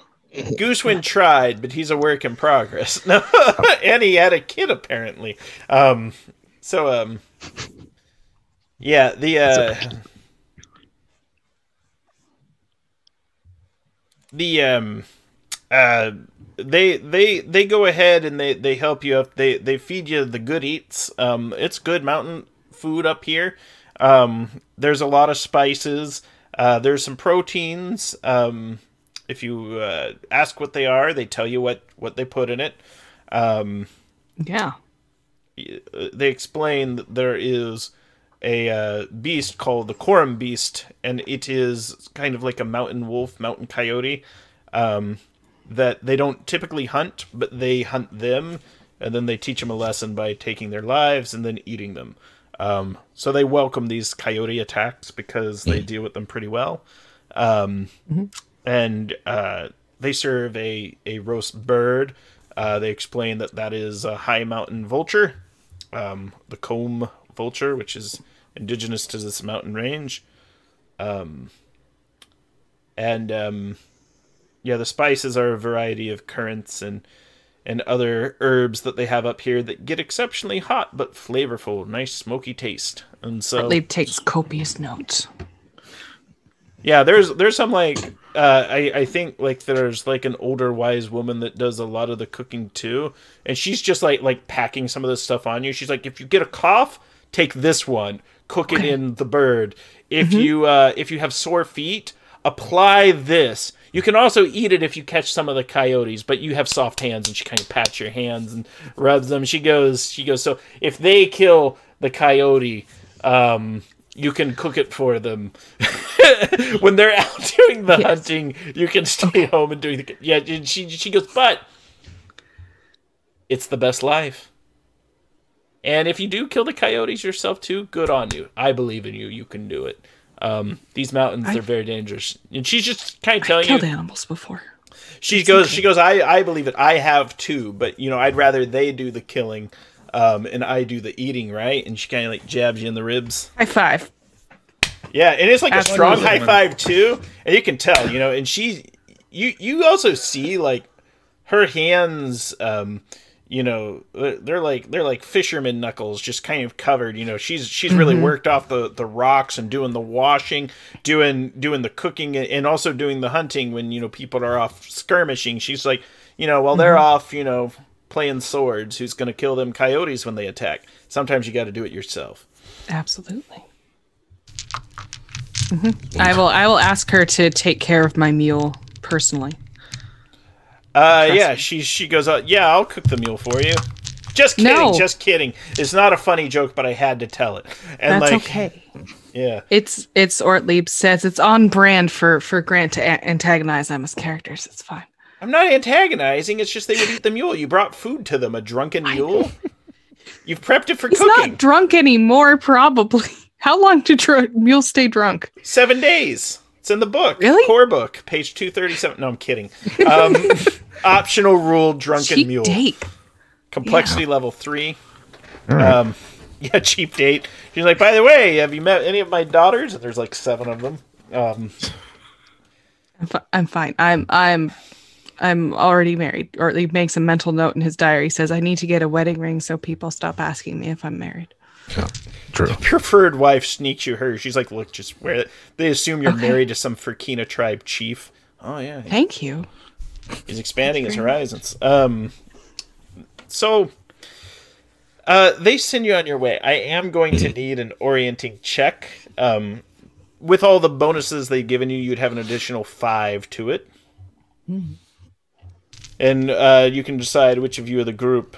Goosewind tried, but he's a work in progress. No, and he had a kid apparently. Yeah, they go ahead and they help you up. They feed you the good eats. It's good mountain food up here. There's a lot of spices. There's some proteins. If you ask what they are, they tell you what they put in it. Yeah. They explain that there is a beast called the Quorum Beast, and it is kind of like a mountain wolf, mountain coyote, that they don't typically hunt, but they hunt them, and then they teach them a lesson by taking their lives and then eating them. So they welcome these coyote attacks because they deal with them pretty well. And they serve a roast bird. They explain that is a high mountain vulture, the comb vulture, which is indigenous to this mountain range. The spices are a variety of currants and other herbs that they have up here that get exceptionally hot but flavorful, nice smoky taste. And so Bartley takes copious notes. yeah, there's some like I think like there's like an older wise woman that does a lot of the cooking too, and she's just like packing some of this stuff on you. She's like, if you get a cough, take this one, cook it in the bird. If you have sore feet, apply this. You can also eat it if you catch some of the coyotes, but you have soft hands, and she kind of pats your hands and rubs them. She goes, so if they kill the coyote, you can cook it for them. When they're out doing the hunting, you can stay home and do the... Yeah, she goes, but it's the best life. And if you do kill the coyotes yourself too, good on you. I believe in you. You can do it. These mountains, they're very dangerous. And she's just kind of telling you... I've killed animals before. She goes, I believe it. I have too, but, I'd rather they do the killing, and I do the eating, right? And she kind of, like, jabs you in the ribs. High five. Yeah, and it's like a strong high Absolutely. five, too. And you can tell, and you also see, like, her hands, they're like fisherman knuckles, just kind of covered. She's really worked off the rocks and doing the washing, doing the cooking, and also doing the hunting when people are off skirmishing. She's like, while they're off, playing swords, who's going to kill them coyotes when they attack? Sometimes you got to do it yourself. Absolutely. I will ask her to take care of my mule personally. Yeah, she goes, yeah, I'll cook the meal for you. Just kidding, No. just kidding. It's not a funny joke, but I had to tell it. And That's like, okay. Yeah. It's Ortlieb says it's on brand for Grant to antagonize them as characters. It's fine. I'm not antagonizing, it's just they would eat the mule. You brought food to them, a drunken mule. You've prepped it for He's cooking. not drunk anymore, probably. How long did mules stay drunk? 7 days. It's in the book. Really? Core book, page 237. No, I'm kidding. Optional rule, drunken Cheap mule. date. Complexity level 3. Yeah, cheap date. She's like, by the way, have you met any of my daughters? And there's like 7 of them. I'm fine. I'm already married. Ortlieb makes a mental note in his diary. He says, I need to get a wedding ring so people stop asking me if I'm married. Yeah, true. Preferred wife sneaks you her. She's like, look, just wear it. They assume you're married to some Furkina tribe chief. Oh, yeah. Thank you. He's expanding his horizons. So, they send you on your way. I am going to need an orienting check. With all the bonuses they've given you, you'd have an additional 5 to it. And you can decide which of you of the group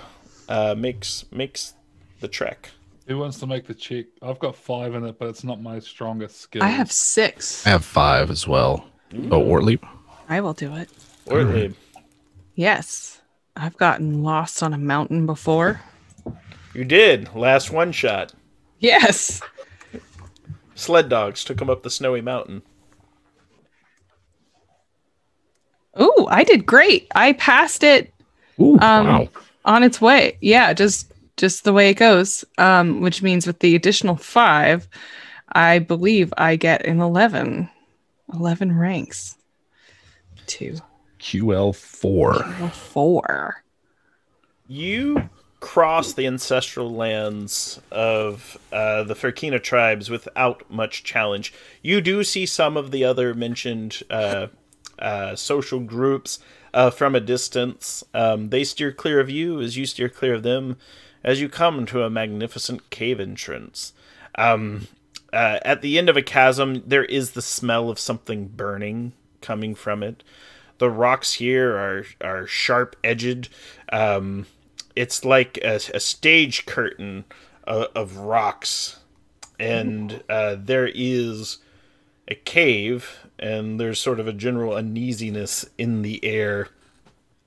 makes the trek. Who wants to make the check? I've got 5 in it, but it's not my strongest skill. I have 6. I have 5 as well. Oh, Ortlieb. I will do it. Ortlieb. Yes. I've gotten lost on a mountain before. You did. Last one shot. Yes. Sled dogs took him up the snowy mountain. Ooh, I did great. I passed it Ooh, wow. on its way. Yeah, just the way it goes. Which means with the additional 5, I believe I get an 11 ranks. 2. QL4. 4. You cross the ancestral lands of the Furkina tribes without much challenge. You do see some of the other mentioned social groups from a distance. They steer clear of you as you steer clear of them as you come to a magnificent cave entrance. at the end of a chasm, there is the smell of something burning coming from it. The rocks here are sharp-edged. It's like a stage curtain of rocks. And there is a cave, and there's sort of a general uneasiness in the air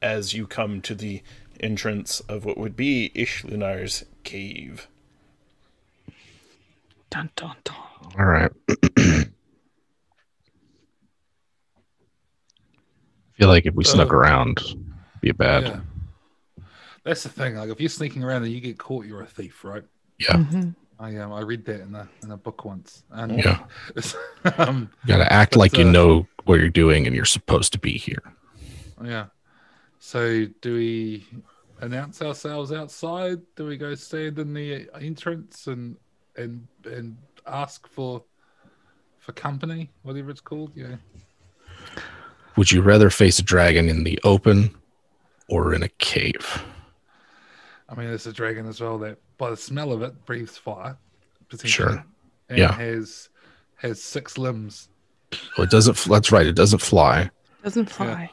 as you come to the entrance of what would be Ishlunar's cave. Dun, dun, dun. All right. I feel like if we snuck around, it'd be bad. Yeah. That's the thing. Like, if you're sneaking around and you get caught, you're a thief, right? Yeah. Mm-hmm. I read that in a book once. And Yeah. um, You got to act like you know what you're doing and you're supposed to be here. yeah. So, do we announce ourselves outside? Do we go stand in the entrance and ask for company, whatever it's called? Yeah. Would you rather face a dragon in the open or in a cave? I mean, there's a dragon as well that, by the smell of it, breathes fire. Sure. And Yeah. has 6 limbs. Oh, it doesn't. That's right. It doesn't fly. Doesn't fly.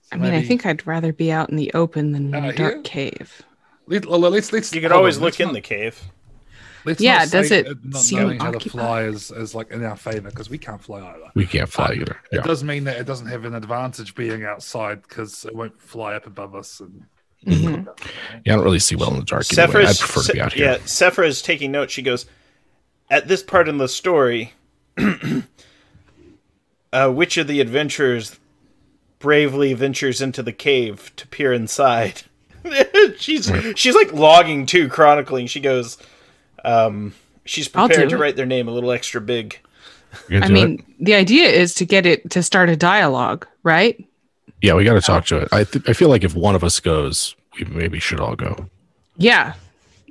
So I mean, I maybe- think I'd rather be out in the open than in a Here? dark cave. Let's You could hold always on, look let's in not- the cave. Let's Yeah, not does say it not seem knowing how to occupied? fly is like in our favor, because we can't fly either. We can't fly either. It Yeah. does mean that it doesn't have an advantage being outside because it won't fly up above us. And Mhm. Yeah, I don't really see well in the dark. Anyway. I'd prefer to be out here. Yeah, Sephra is taking notes. She goes, at this part in the story, which of the adventurers bravely ventures into the cave to peer inside? she's like logging too, chronicling. She goes, she's I'll prepared do to it. write their name a little extra big. You gonna I do mean, it? the idea is to get it to start a dialogue, right? Yeah, we got to talk to it. I feel like if one of us goes, we maybe should all go. Yeah.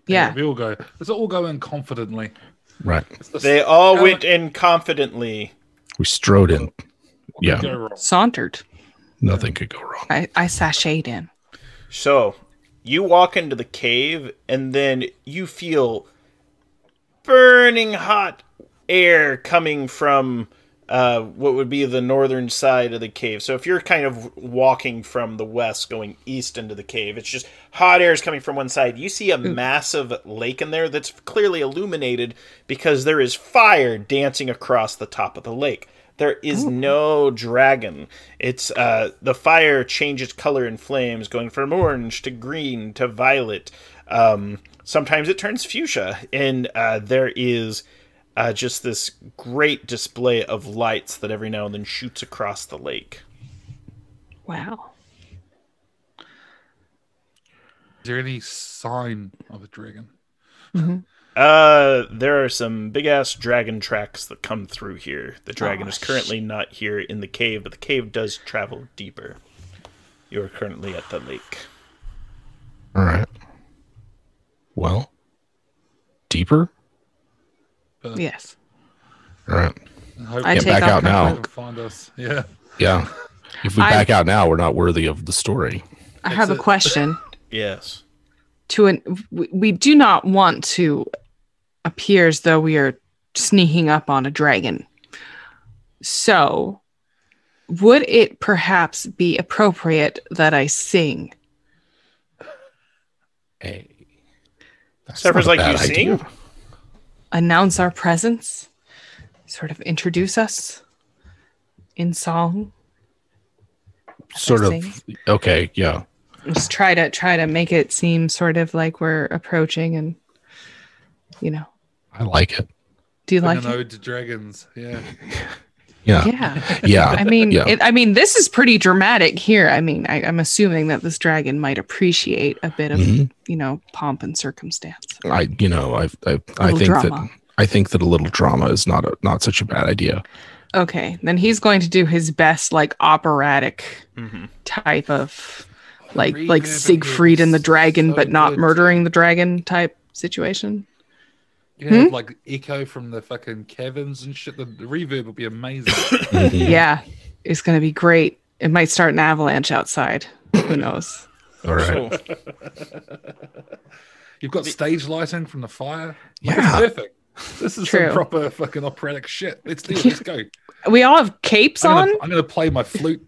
Yeah. we all go. Let's all go in confidently. Right. It's the- They all how- went in confidently. We strode in. what could Yeah. go wrong? Sauntered. Nothing could go wrong. I sashayed in. So, you walk into the cave, and then you feel burning hot air coming from what would be the northern side of the cave. So if you're kind of walking from the west going east into the cave, it's just hot air is coming from one side. You see a massive lake in there that's clearly illuminated because there is fire dancing across the top of the lake. There is no dragon. It's the fire changes color in flames, going from orange to green to violet. Sometimes it turns fuchsia, and there is just this great display of lights that every now and then shoots across the lake. Wow. Is there any sign of a dragon? There are some big ass dragon tracks that come through here. The dragon is currently not here in the cave, but the cave does travel deeper. You are currently at the lake. All right. Well, deeper? Yes. All right. Hope I Yeah, take back off out my now. cloak. Find us. Yeah. Yeah. If we back out now, we're not worthy of the story. I have a it. question. Yes. We do not want to appear as though we are sneaking up on a dragon. So, would it perhaps be appropriate that I sing? Hey. That's Sephra's not a like, you bad idea. sing? Announce our presence? Sort of introduce us in song? Sort of. Sing? Okay. Yeah. Just try to make it seem sort of like we're approaching, and I like it. do you Like like an it? ode to dragons. Yeah. Yeah. Yeah. Yeah. I mean, yeah. this is pretty dramatic here. I mean, I'm assuming that this dragon might appreciate a bit of, Mhm. Pomp and circumstance. I think drama. I think that a little drama is not such a bad idea. Okay, then he's going to do his best, like operatic type of, like Reverb Siegfried and the is dragon, so but not good. murdering the dragon type situation. You have like echo from the fucking caverns and shit. The reverb will be amazing. Mhm. Yeah, it's going to be great. It might start an avalanche outside. Who knows? All right. So, You've got stage lighting from the fire. Like, Yeah. it's perfect. This is True. some proper fucking operatic shit. Let's do it. Let's go. We all have capes on. I'm gonna play my flute.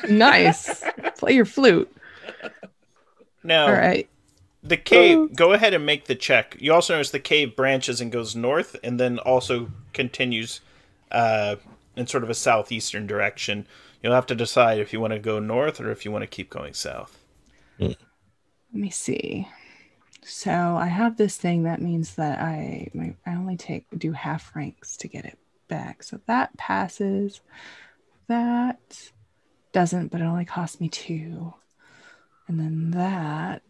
Nice. Play your flute. Now, All right. the cave, go ahead and make the check. You also notice the cave branches and goes north and then also continues in sort of a southeastern direction. You'll have to decide if you want to go north or if you want to keep going south. Let me see. So I have this thing that means that I only do half ranks to get it back. So that passes. That doesn't, but it only costs me 2. And then that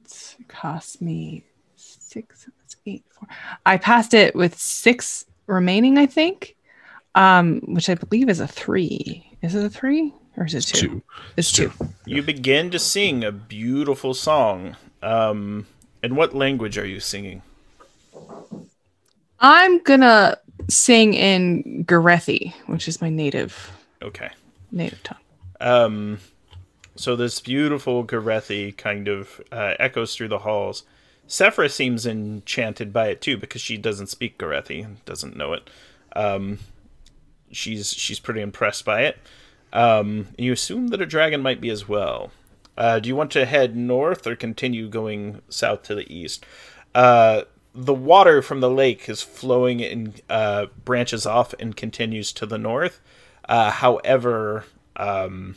cost me 6. That's 8, 4. I passed it with 6 remaining, I think, which I believe is a 3. Is it a 3 or is it 2? It's 2. You begin to sing a beautiful song. In what language are you singing? I'm gonna sing in Garethi, which is my native tongue. So this beautiful Garethi kind of echoes through the halls. Sephra seems enchanted by it too because she doesn't speak Garethi, doesn't know it. She's pretty impressed by it. You assume that a dragon might be as well. Do you want to head north or continue going south to the east? The water from the lake is flowing and branches off and continues to the north. However, you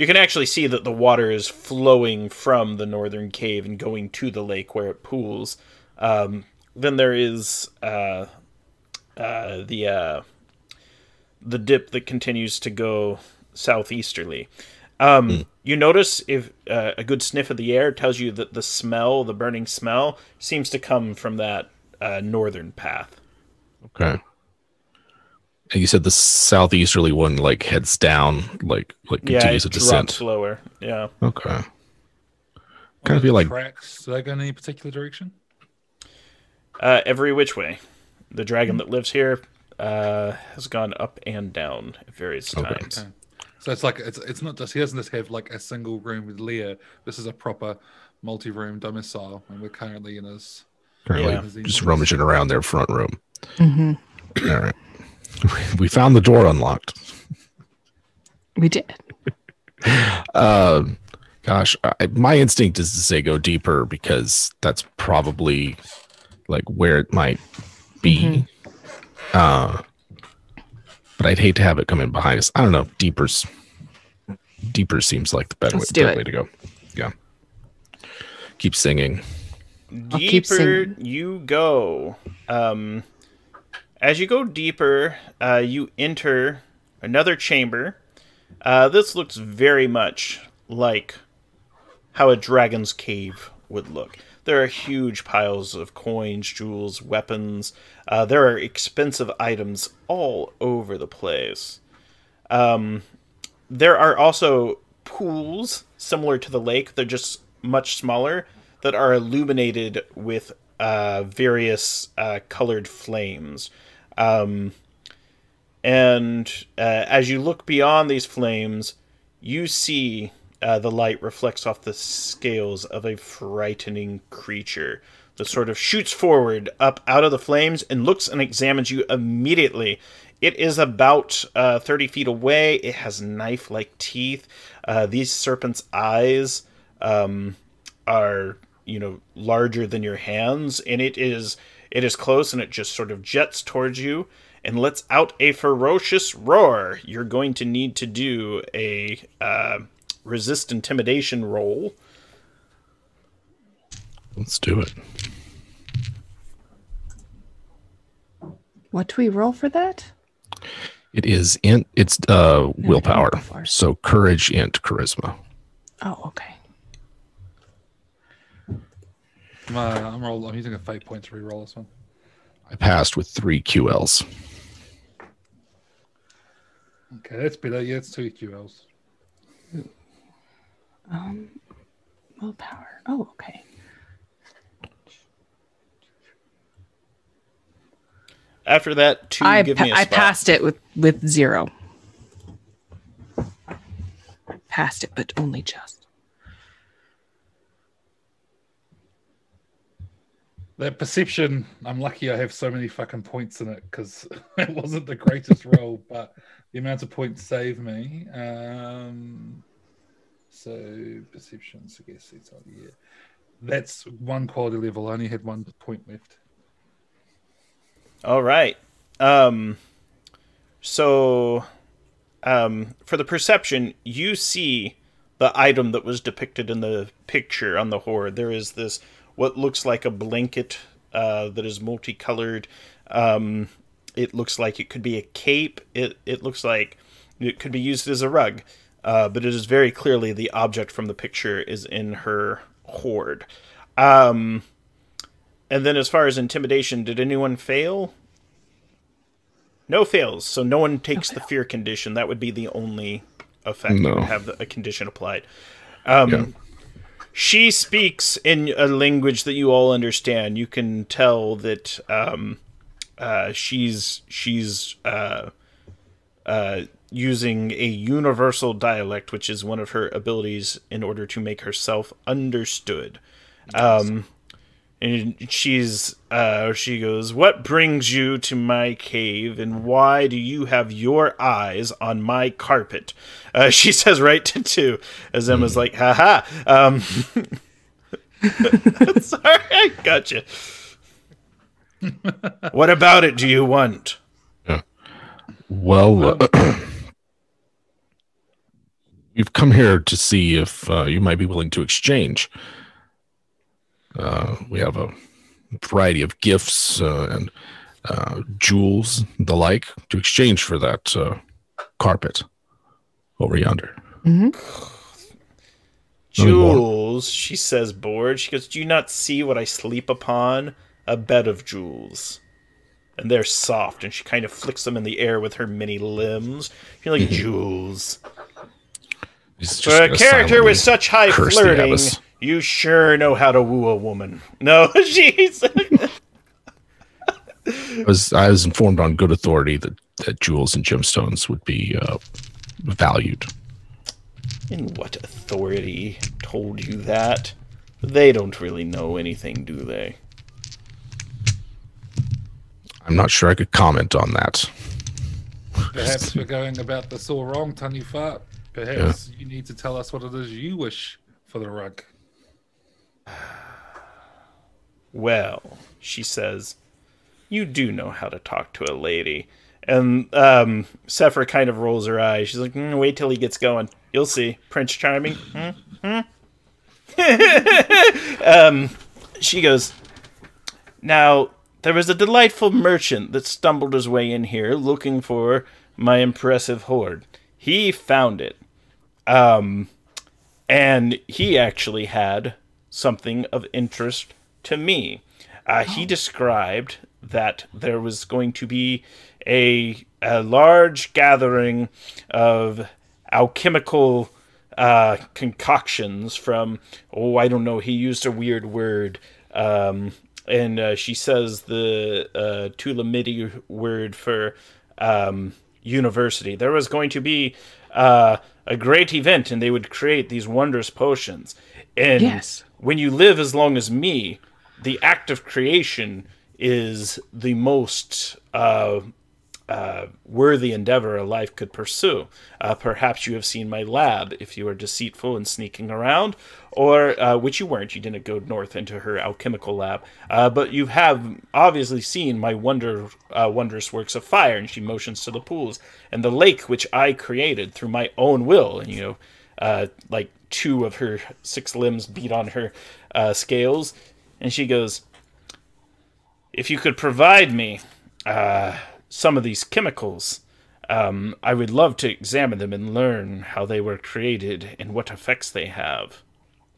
can actually see that the water is flowing from the northern cave and going to the lake where it pools. Then there is the dip that continues to go southeasterly. You notice if a good sniff of the air tells you that the burning smell, seems to come from that northern path. Okay. And you said the southeasterly one like heads down, like continues a descent. Drops lower. Yeah. Okay. Kind of feel like tracks. Do they go in any particular direction? Every which way. The dragon that lives here has gone up and down at various times. Okay. So it's like it's not just, he doesn't just have like a single room with Leah. This is a proper multi-room domicile, and we're currently in his just rummaging around their front room. Mm-hmm. All right. We found the door unlocked. We did. Gosh, my instinct is to say go deeper because that's probably like where it might be. But I'd hate to have it come in behind us. I don't know. Deeper seems like the better way to go. Yeah. Keep singing. Deeper you go. As you go deeper, you enter another chamber. This looks very much like how a dragon's cave would look. There are huge piles of coins, jewels, weapons. There are expensive items all over the place. There are also pools similar to the lake. They're just much smaller that are illuminated with various colored flames. And as you look beyond these flames, you see the light reflects off the scales of a frightening creature that sort of shoots forward up out of the flames and looks and examines you immediately. It is about 30 feet away. It has knife-like teeth. These serpent's eyes are, larger than your hands, and it is close, and it just sort of jets towards you and lets out a ferocious roar. You're going to need to do a resist intimidation roll. Let's do it. What do we roll for that? It is it's willpower. So courage, int, charisma. Oh, okay. I'm using a fate point to re-roll this one. I passed with 3 QLs. Okay, that's better. Yeah, it's 2 QLs. Willpower. Oh, okay. After that, give me a spot. I passed it with 0. Passed it, but only just. That perception, I'm lucky I have so many fucking points in it because it wasn't the greatest roll, but the amount of points saved me. So perception, sagacity, yeah. That's one quality level. I only had 1 point left. All right. So for the perception, you see the item that was depicted in the picture on the hoard. There is this, what looks like a blanket that is multicolored. It looks like it could be a cape. It looks like it could be used as a rug. But it is very clearly the object from the picture is in her hoard. And then as far as intimidation, did anyone fail? No fails, so no one takes the fear condition. That would be the only effect. You would have a condition applied. She speaks in a language that you all understand. You can tell that she's using a universal dialect, which is one of her abilities in order to make herself understood. And she goes, "What brings you to my cave, and why do you have your eyes on my carpet?" She says right to 2, as Emma's like, "Ha ha." Sorry, I gotcha. What about it do you want? Yeah. Well, we've come here to see if you might be willing to exchange. We have a variety of gifts and jewels, the like, to exchange for that carpet over yonder. Mm-hmm. Jewels, she says, bored. She goes, "Do you not see what I sleep upon? A bed of jewels. And they're soft." And she kind of flicks them in the air with her many limbs. You're like, jewels. For a character with such high flirting, you sure know how to woo a woman. No, she's... I was informed on good authority that jewels and gemstones would be valued. And what authority told you that? They don't really know anything, do they? I'm not sure I could comment on that. Perhaps we're going about this all wrong, Tiny Fart. Perhaps you need to tell us what it is you wish for the rug. Well, she says, you do know how to talk to a lady. And Sephra kind of rolls her eyes. She's like, wait till he gets going. You'll see. Prince Charming. She goes, now, there was a delightful merchant that stumbled his way in here looking for my impressive hoard. He found it. And he actually had something of interest to me. He described that there was going to be a large gathering of alchemical concoctions from, I don't know, he used a weird word. And she says the Tulamidi word for university. There was going to be a great event, and they would create these wondrous potions. And when you live as long as me, the act of creation is the most worthy endeavor a life could pursue. Perhaps you have seen my lab if you are deceitful and sneaking around, or which you weren't. You didn't go north into her alchemical lab. But you have obviously seen my wondrous works of fire, and she motions to the pools, and the lake which I created through my own will. And, like 2 of her 6 limbs beat on her scales. And she goes, if you could provide me some of these chemicals, I would love to examine them and learn how they were created and what effects they have.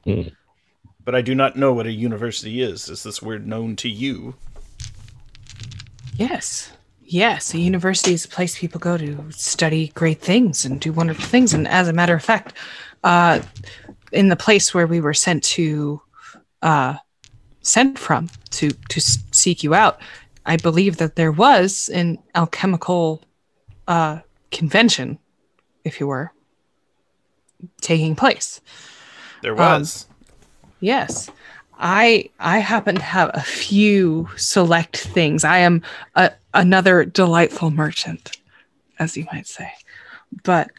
But I do not know what a university is. Is this word known to you? Yes. Yes, a university is a place people go to study great things and do wonderful things. And as a matter of fact, in the place where we were sent from to seek you out, I believe that there was an alchemical convention, if you were, taking place. There was. Yes. I happen to have a few select things. I am another delightful merchant, as you might say. But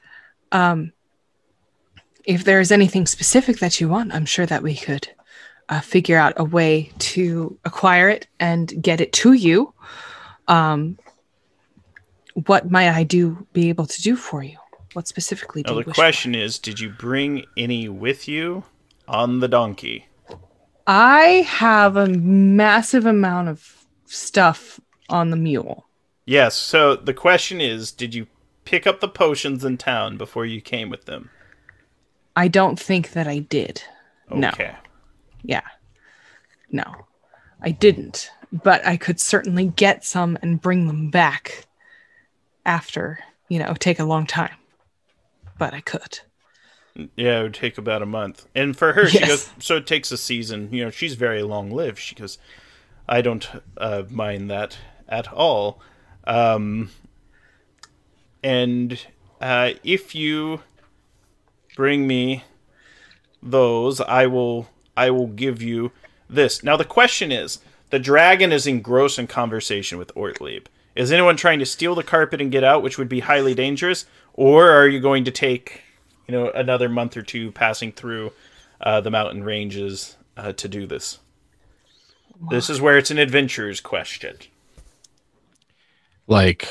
if there is anything specific that you want, I'm sure that we could figure out a way to acquire it and get it to you. What might I be able to do for you? What specifically do you wish for? The question is, did you bring any with you on the donkey? I have a massive amount of stuff on the mule. Yes, so the question is, did you pick up the potions in town before you came with them? I don't think that I did. Okay. No. Yeah. No. I didn't. But I could certainly get some and bring them back after, take a long time. But I could. Yeah, it would take about a month. And for her, Yes. She goes, so it takes a season. She's very long-lived. She goes, I don't mind that at all. And if you bring me those, I will give you this. Now, the question is, the dragon is engrossed in conversation with Ortlieb. Is anyone trying to steal the carpet and get out, which would be highly dangerous? Or are you going to take another month or two passing through the mountain ranges to do this? This is where it's an adventurer's question. Like,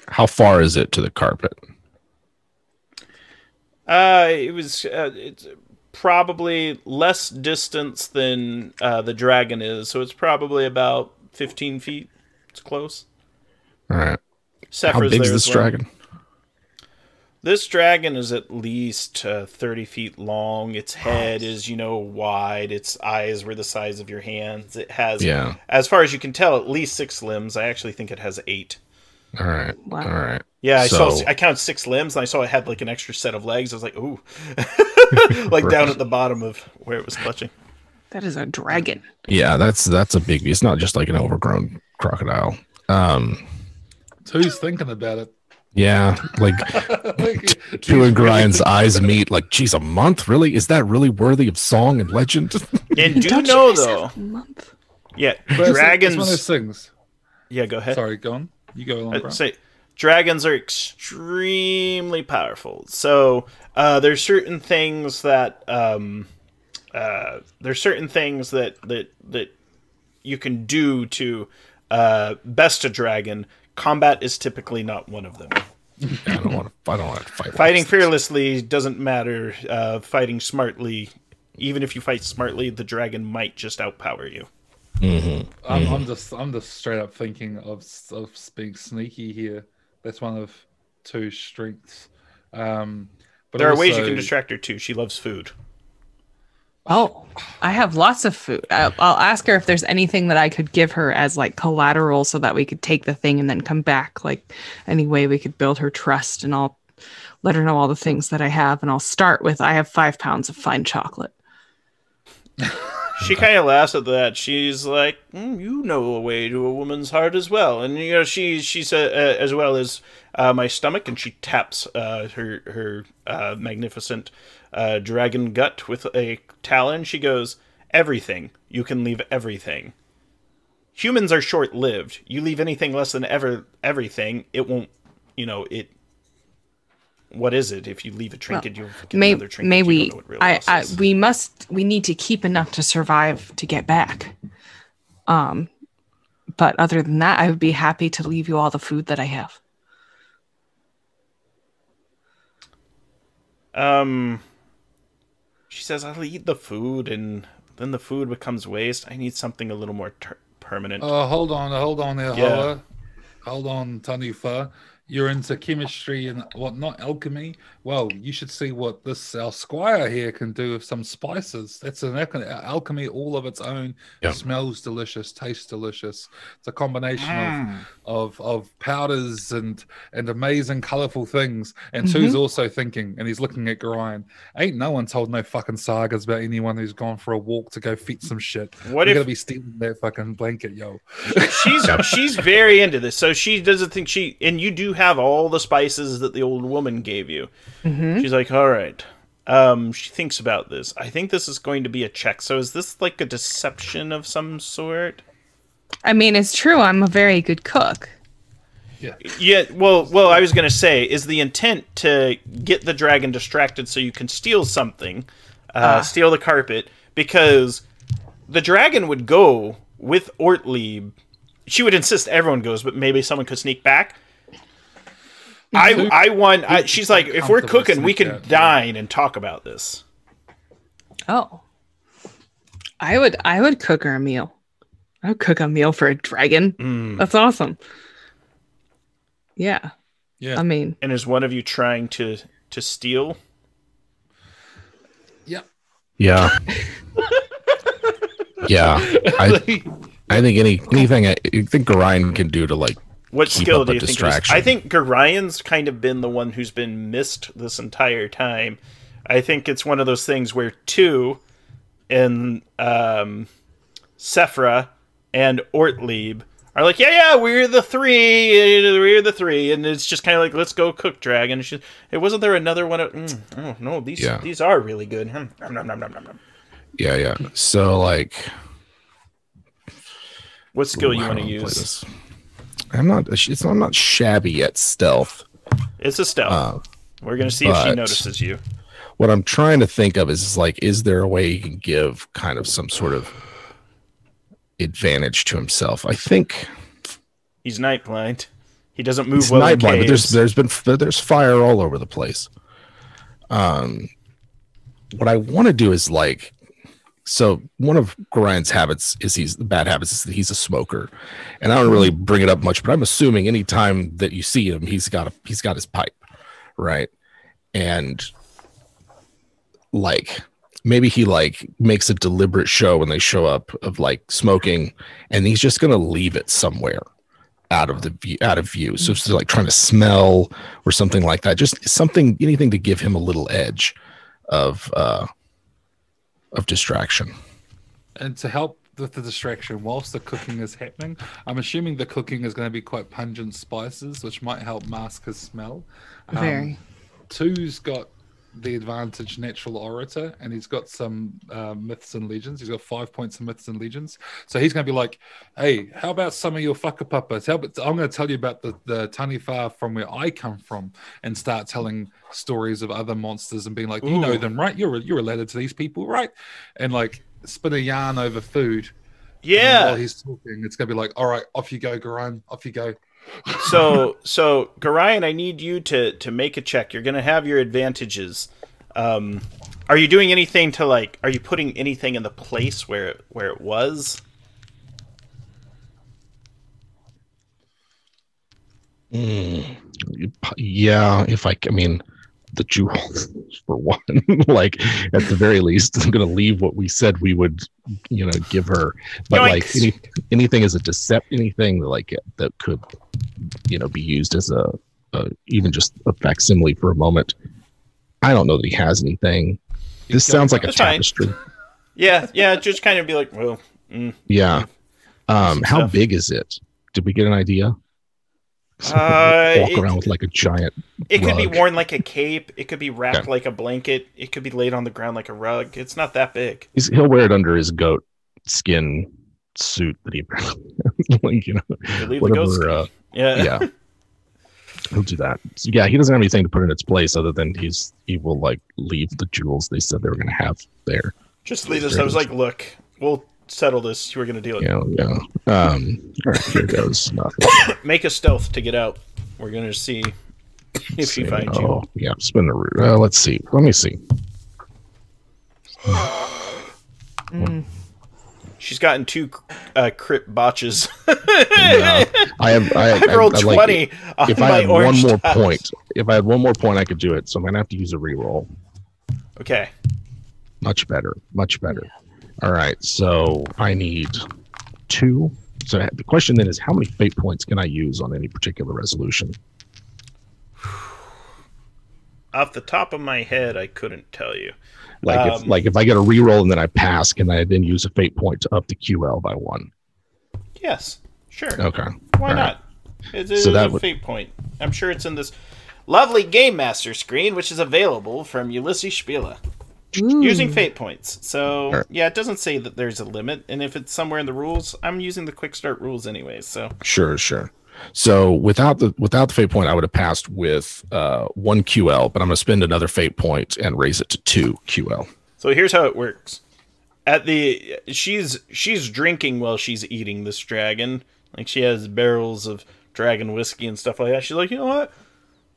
how far is it to the carpet? It's probably less distance than the dragon is, so it's probably about 15 feet. It's close. All right. Sephiroth's how big is there this as well. dragon? This dragon is at least 30 feet long. Its head is, wide. Its eyes were the size of your hands. It has, as far as you can tell, at least 6 limbs. I actually think it has 8. All right. Wow. All right. Yeah, I counted 6 limbs, and I saw it had like an extra set of legs. I was like, ooh. Like down at the bottom of where it was clutching. That is a dragon. Yeah, that's a big beast. It's not just like an overgrown crocodile. Who's thinking about it? Yeah, like two and Grind's eyes meet. Like, geez, a month? Really? Is that really worthy of song and legend? And do Don't know you guys though? have a month? Yeah, But dragons. It's one of those things. Yeah, go ahead. Sorry, go on. You go along. Grant. Say, dragons are extremely powerful. So there's certain things that that you can do to best a dragon. Combat is typically not one of them. I don't want to fight. Fighting fearlessly doesn't matter. Fighting smartly, even if you fight smartly, the dragon might just outpower you. Mm-hmm. I'm just straight up thinking of being sneaky here. That's one of 2 strengths. But There are ways you also- can distract her too. She loves food. Oh, I have lots of food. I'll ask her if there's anything that I could give her as like collateral so that we could take the thing and then come back. Like any way we could build her trust, and I'll let her know all the things that I have. And I'll start with, I have 5 pounds of fine chocolate. She kind of laughs at that. She's like, "You know a way to a woman's heart as well." And she said as well as my stomach, and she taps her magnificent dragon gut with a talon. She goes, "Everything. You can leave everything. Humans are short-lived. You leave anything less than everything, it won't. It. What is it? If you leave a trinket, you'll get another trinket. May You we? don't know what real loss is. We need to keep enough to survive to get back. But other than that, I would be happy to leave you all the food that I have. She says, "I'll eat the food, and then the food becomes waste. I need something a little more permanent." hold on there, Yeah. Holla. Hold on, Tanifa. You're into chemistry and whatnot, alchemy. Well, you should see what our squire here can do with some spices. That's an alchemy all of its own. Yep. Smells delicious, tastes delicious. It's a combination of powders and amazing, colorful things. And Two's also thinking, and he's looking at Grind. Ain't no one told no fucking sagas about anyone who's gone for a walk to go feed some shit. What We're if- gonna be stealing that fucking blanket, yo? She's very into this, so she doesn't think and you do have all the spices that the old woman gave you. She's like, all right, She thinks about this. I think this is going to be a check. So is this like a deception of some sort? I mean, it's true. I'm a very good cook. Yeah. Yeah, well, I was going to say, is the intent to get the dragon distracted so you can steal something, steal the carpet, because the dragon would go with Ortlieb. She would insist everyone goes, but maybe someone could sneak back. She's like, if we're cooking, we can dine and talk about this. Oh. I would cook her a meal. I would cook a meal for a dragon. That's awesome. Yeah. Yeah. I mean, And is one of you trying to steal? Yeah. Yeah. Yeah. I think anything I think Gorion can do to like What keep skill up do a you think it is? distraction. I think Gorion's kind of been the one who's been missed this entire time. I think it's one of those things where two and Sephra and Ortlieb are like, yeah, we're the three, and it's just kind of like, let's go cook dragon. It wasn't there another one? Oh no, these are really good. Yeah. So like, What skill you how want to do I play use? this? I'm not shabby at stealth. It's a stealth. We're gonna see if she but- notices you. What I'm trying to think of is like, is there a way he can give kind of some sort of advantage to himself? I think He's night blind. He doesn't move he's well in night blind, but caves. there's fire all over the place. What I want to do is like, so one of Gorion's habits is is that he's a smoker, and I don't really bring it up much, but I'm assuming anytime that you see him, he's got his pipe, right? And like maybe he like makes a deliberate show when they show up of like smoking, and he's just gonna leave it somewhere out of view. So it's like trying to smell or something like that. Just anything to give him a little edge of distraction. And to help with the distraction whilst the cooking is happening, I'm assuming the cooking is going to be quite pungent spices, which might help mask his smell. very. Two's got the advantage natural orator, and he's got some myths and legends. He's got 5 points of myths and legends. So he's going to be like, hey, how about some of your whakapapas? I'm going to tell you about the Taniwha from where I come from, and start telling stories of other monsters and being like, you know them, right? You're related to these people, right? And like spin a yarn over food. Yeah. While he's talking, it's going to be like, all right, off you go, Gorion, off you go. So Gorion, I need you to make a check. You're gonna have your advantages. Are you doing anything to like? Are you putting anything in the place where it was? Yeah, I mean, the jewels for one. Like at the very least, I'm gonna leave what we said we would, give her. But Yoinks. like anything as a anything like that could, be used as a even just a facsimile for a moment. I don't know that he has anything. This sounds like a That's fine. tapestry. Yeah. Just kind of be like, well, Yeah. How stuff. big is it? Did we get an idea? Walk around with like a giant. It could be rug. worn like a cape. It could be wrapped Yeah. like a blanket. It could be laid on the ground like a rug. It's not that big. He'll wear it under his goat skin suit that he, like, You leave the ghost. whatever. Yeah. Yeah, he'll do that. So, yeah, he doesn't have anything to put in its place other than he will like leave the jewels they said they were going to have there. Just leave this. I was like, look, we'll settle this. We're gonna deal with it. Yeah. All right, here goes. Nothing. Make a stealth to get out. We're gonna see if she finds you. Oh, yeah, spin the root. Let's see. Let me see. She's gotten two crit botches. Yeah. I rolled I 20 on if my I had orange one more dice. point, if I had one more point, I could do it. So I'm gonna have to use a reroll. Okay. Much better. All right, so I need 2. So the question then is, how many fate points can I use on any particular resolution? Off the top of my head, I couldn't tell you. Like if I get a reroll and then I pass, can I then use a fate point to up the QL by 1? Yes, sure. Okay. Why All right. not? It's So a that would- fate point. I'm sure it's in this. lovely Game Master screen, which is available from Ulysses Spiele. Using fate points. So, yeah, it doesn't say that there's a limit. And if it's somewhere in the rules, I'm using the quick start rules anyways. So Sure. So without the fate point, I would have passed with 1 QL, but I'm going to spend another fate point and raise it to 2 QL. So here's how it works. She's drinking while she's eating this dragon. Like, she has barrels of dragon whiskey and stuff like that. She's like, you know what?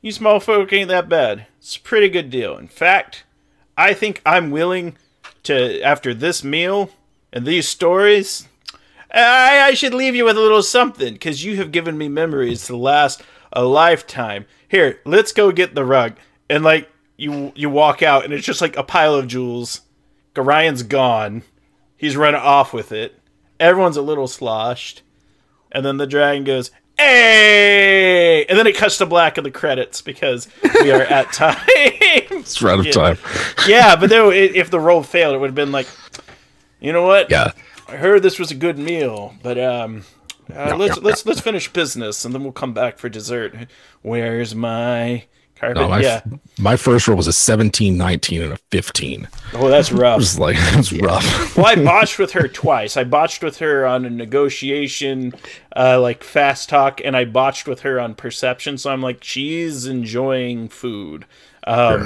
You small folk ain't that bad. It's a pretty good deal. In fact, I think I'm willing to, after this meal and these stories, I should leave you with a little something, because you have given me memories to last a lifetime. Here, let's go get the rug. And, like, you walk out, and it's just like a pile of jewels. Garion's gone. He's run off with it. Everyone's a little sloshed. And then the dragon goes, hey! And then it cuts to black in the credits, because we are at time. It's right of time. Yeah, but then if the roll failed, it would have been like, you know what? Yeah. I heard this was a good meal, but let's finish business, and then we'll come back for dessert. Where's my carpet? No, my first roll was a 17, 19, and a 15. Oh, that's rough. It was rough. Well, I botched with her twice. I botched with her on a negotiation, like fast talk, and I botched with her on perception. So I'm like, she's enjoying food.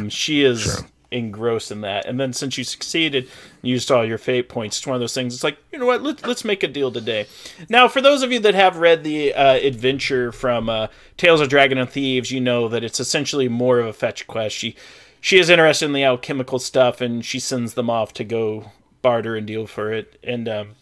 She is engrossed in that. And then since you succeeded, you used all your fate points. It's one of those things. It's like, you know what? Let's make a deal today. Now, for those of you that have read the adventure from Tales of Dragons and Thieves, you know that it's essentially more of a fetch quest. She is interested in the alchemical stuff, and she sends them off to go barter and deal for it. And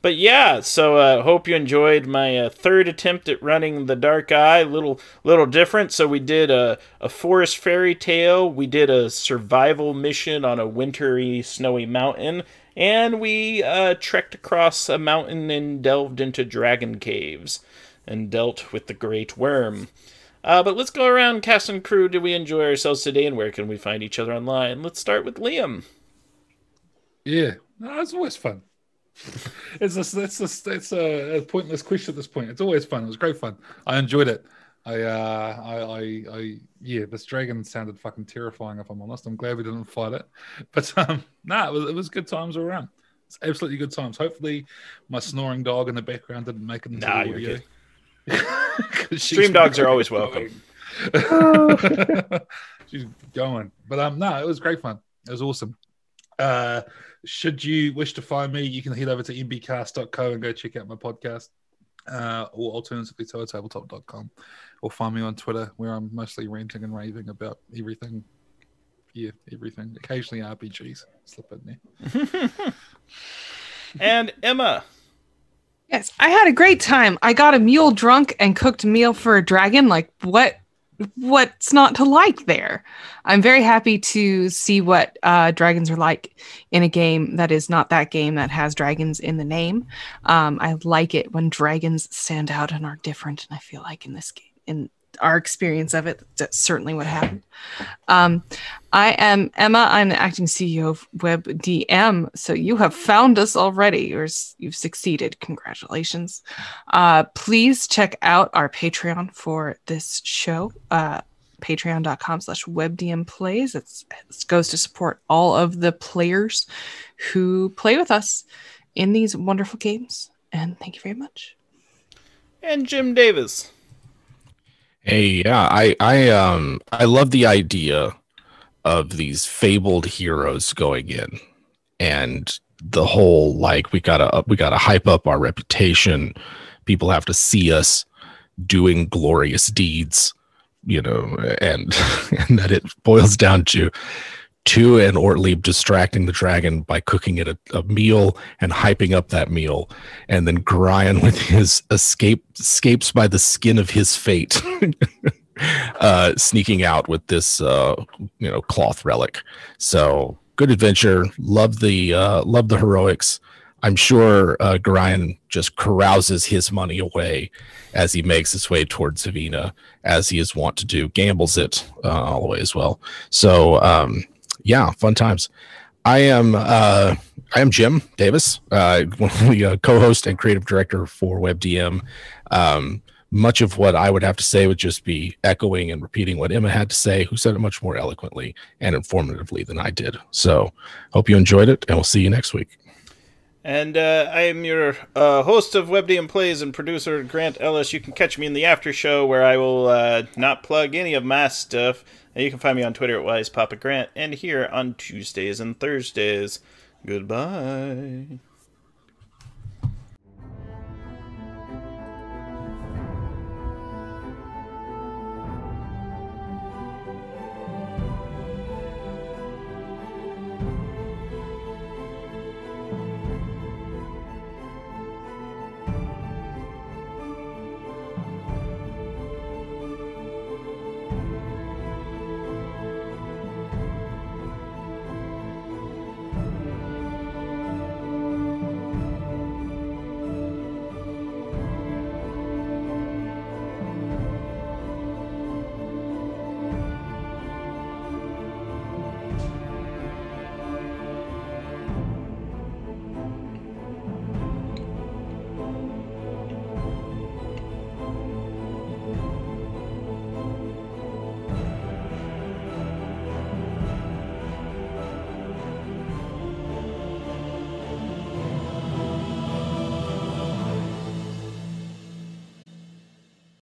but yeah, so hope you enjoyed my third attempt at running the Dark Eye. Little different. So we did a forest fairy tale. We did a survival mission on a wintry, snowy mountain. And we trekked across a mountain and delved into dragon caves and dealt with the great worm. But let's go around, cast and crew. Did we enjoy ourselves today, and where can we find each other online? Let's start with Liam. Yeah, no, it's always fun. It's a pointless question at this point. It's always fun. It was great fun. I enjoyed it. Yeah, this dragon sounded fucking terrifying, if I'm honest. I'm glad we didn't fight it. But it was good times all around. It's absolutely good times. Hopefully my snoring dog in the background didn't make it into the audio. Stream dogs are always welcome. She's going. But it was great fun. It was awesome. Should you wish to find me, you can head over to mbcast.co and go check out my podcast. Or alternatively toatabletop.com, or find me on Twitter, where I'm mostly ranting and raving about everything. Yeah, everything. Occasionally RPGs slip in there. And Emma. Yes, I had a great time. I got a mule drunk and cooked a meal for a dragon. Like, what's not to like there? I'm very happy to see what dragons are like in a game that is not that game that has dragons in the name. I like it when dragons stand out and are different, and I feel like in this game, in our experience of it, that's certainly what happened. I am Emma. I'm the acting CEO of WebDM. So you have found us already, or you've succeeded. Congratulations. Please check out our Patreon for this show. Patreon.com/WebDMPlays. It goes to support all of the players who play with us in these wonderful games. And thank you very much. And Jim Davis. Hey, yeah, I love the idea of these fabled heroes going in, and the whole, like, we gotta hype up our reputation. People have to see us doing glorious deeds, you know, and that it boils down to and Ortlieb distracting the dragon by cooking it a meal and hyping up that meal, and then Grian with his escapes by the skin of his fate, sneaking out with this cloth relic. So good adventure. Love the heroics. I'm sure Grian just carouses his money away as he makes his way towards Savina, as he is wont to do. Gambles it all the way as well. So yeah, fun times. I am Jim Davis, one of the co-host and creative director for WebDM. much of what I would have to say would just be echoing and repeating what Emma had to say, who said it much more eloquently and informatively than I did. So hope you enjoyed it, and we'll see you next week. And I am your host of WebDM Plays and producer, Grant Ellis. You can catch me in the after show where I will not plug any of my stuff. And you can find me on Twitter at WisePapaGrant and here on Tuesdays and Thursdays. Goodbye.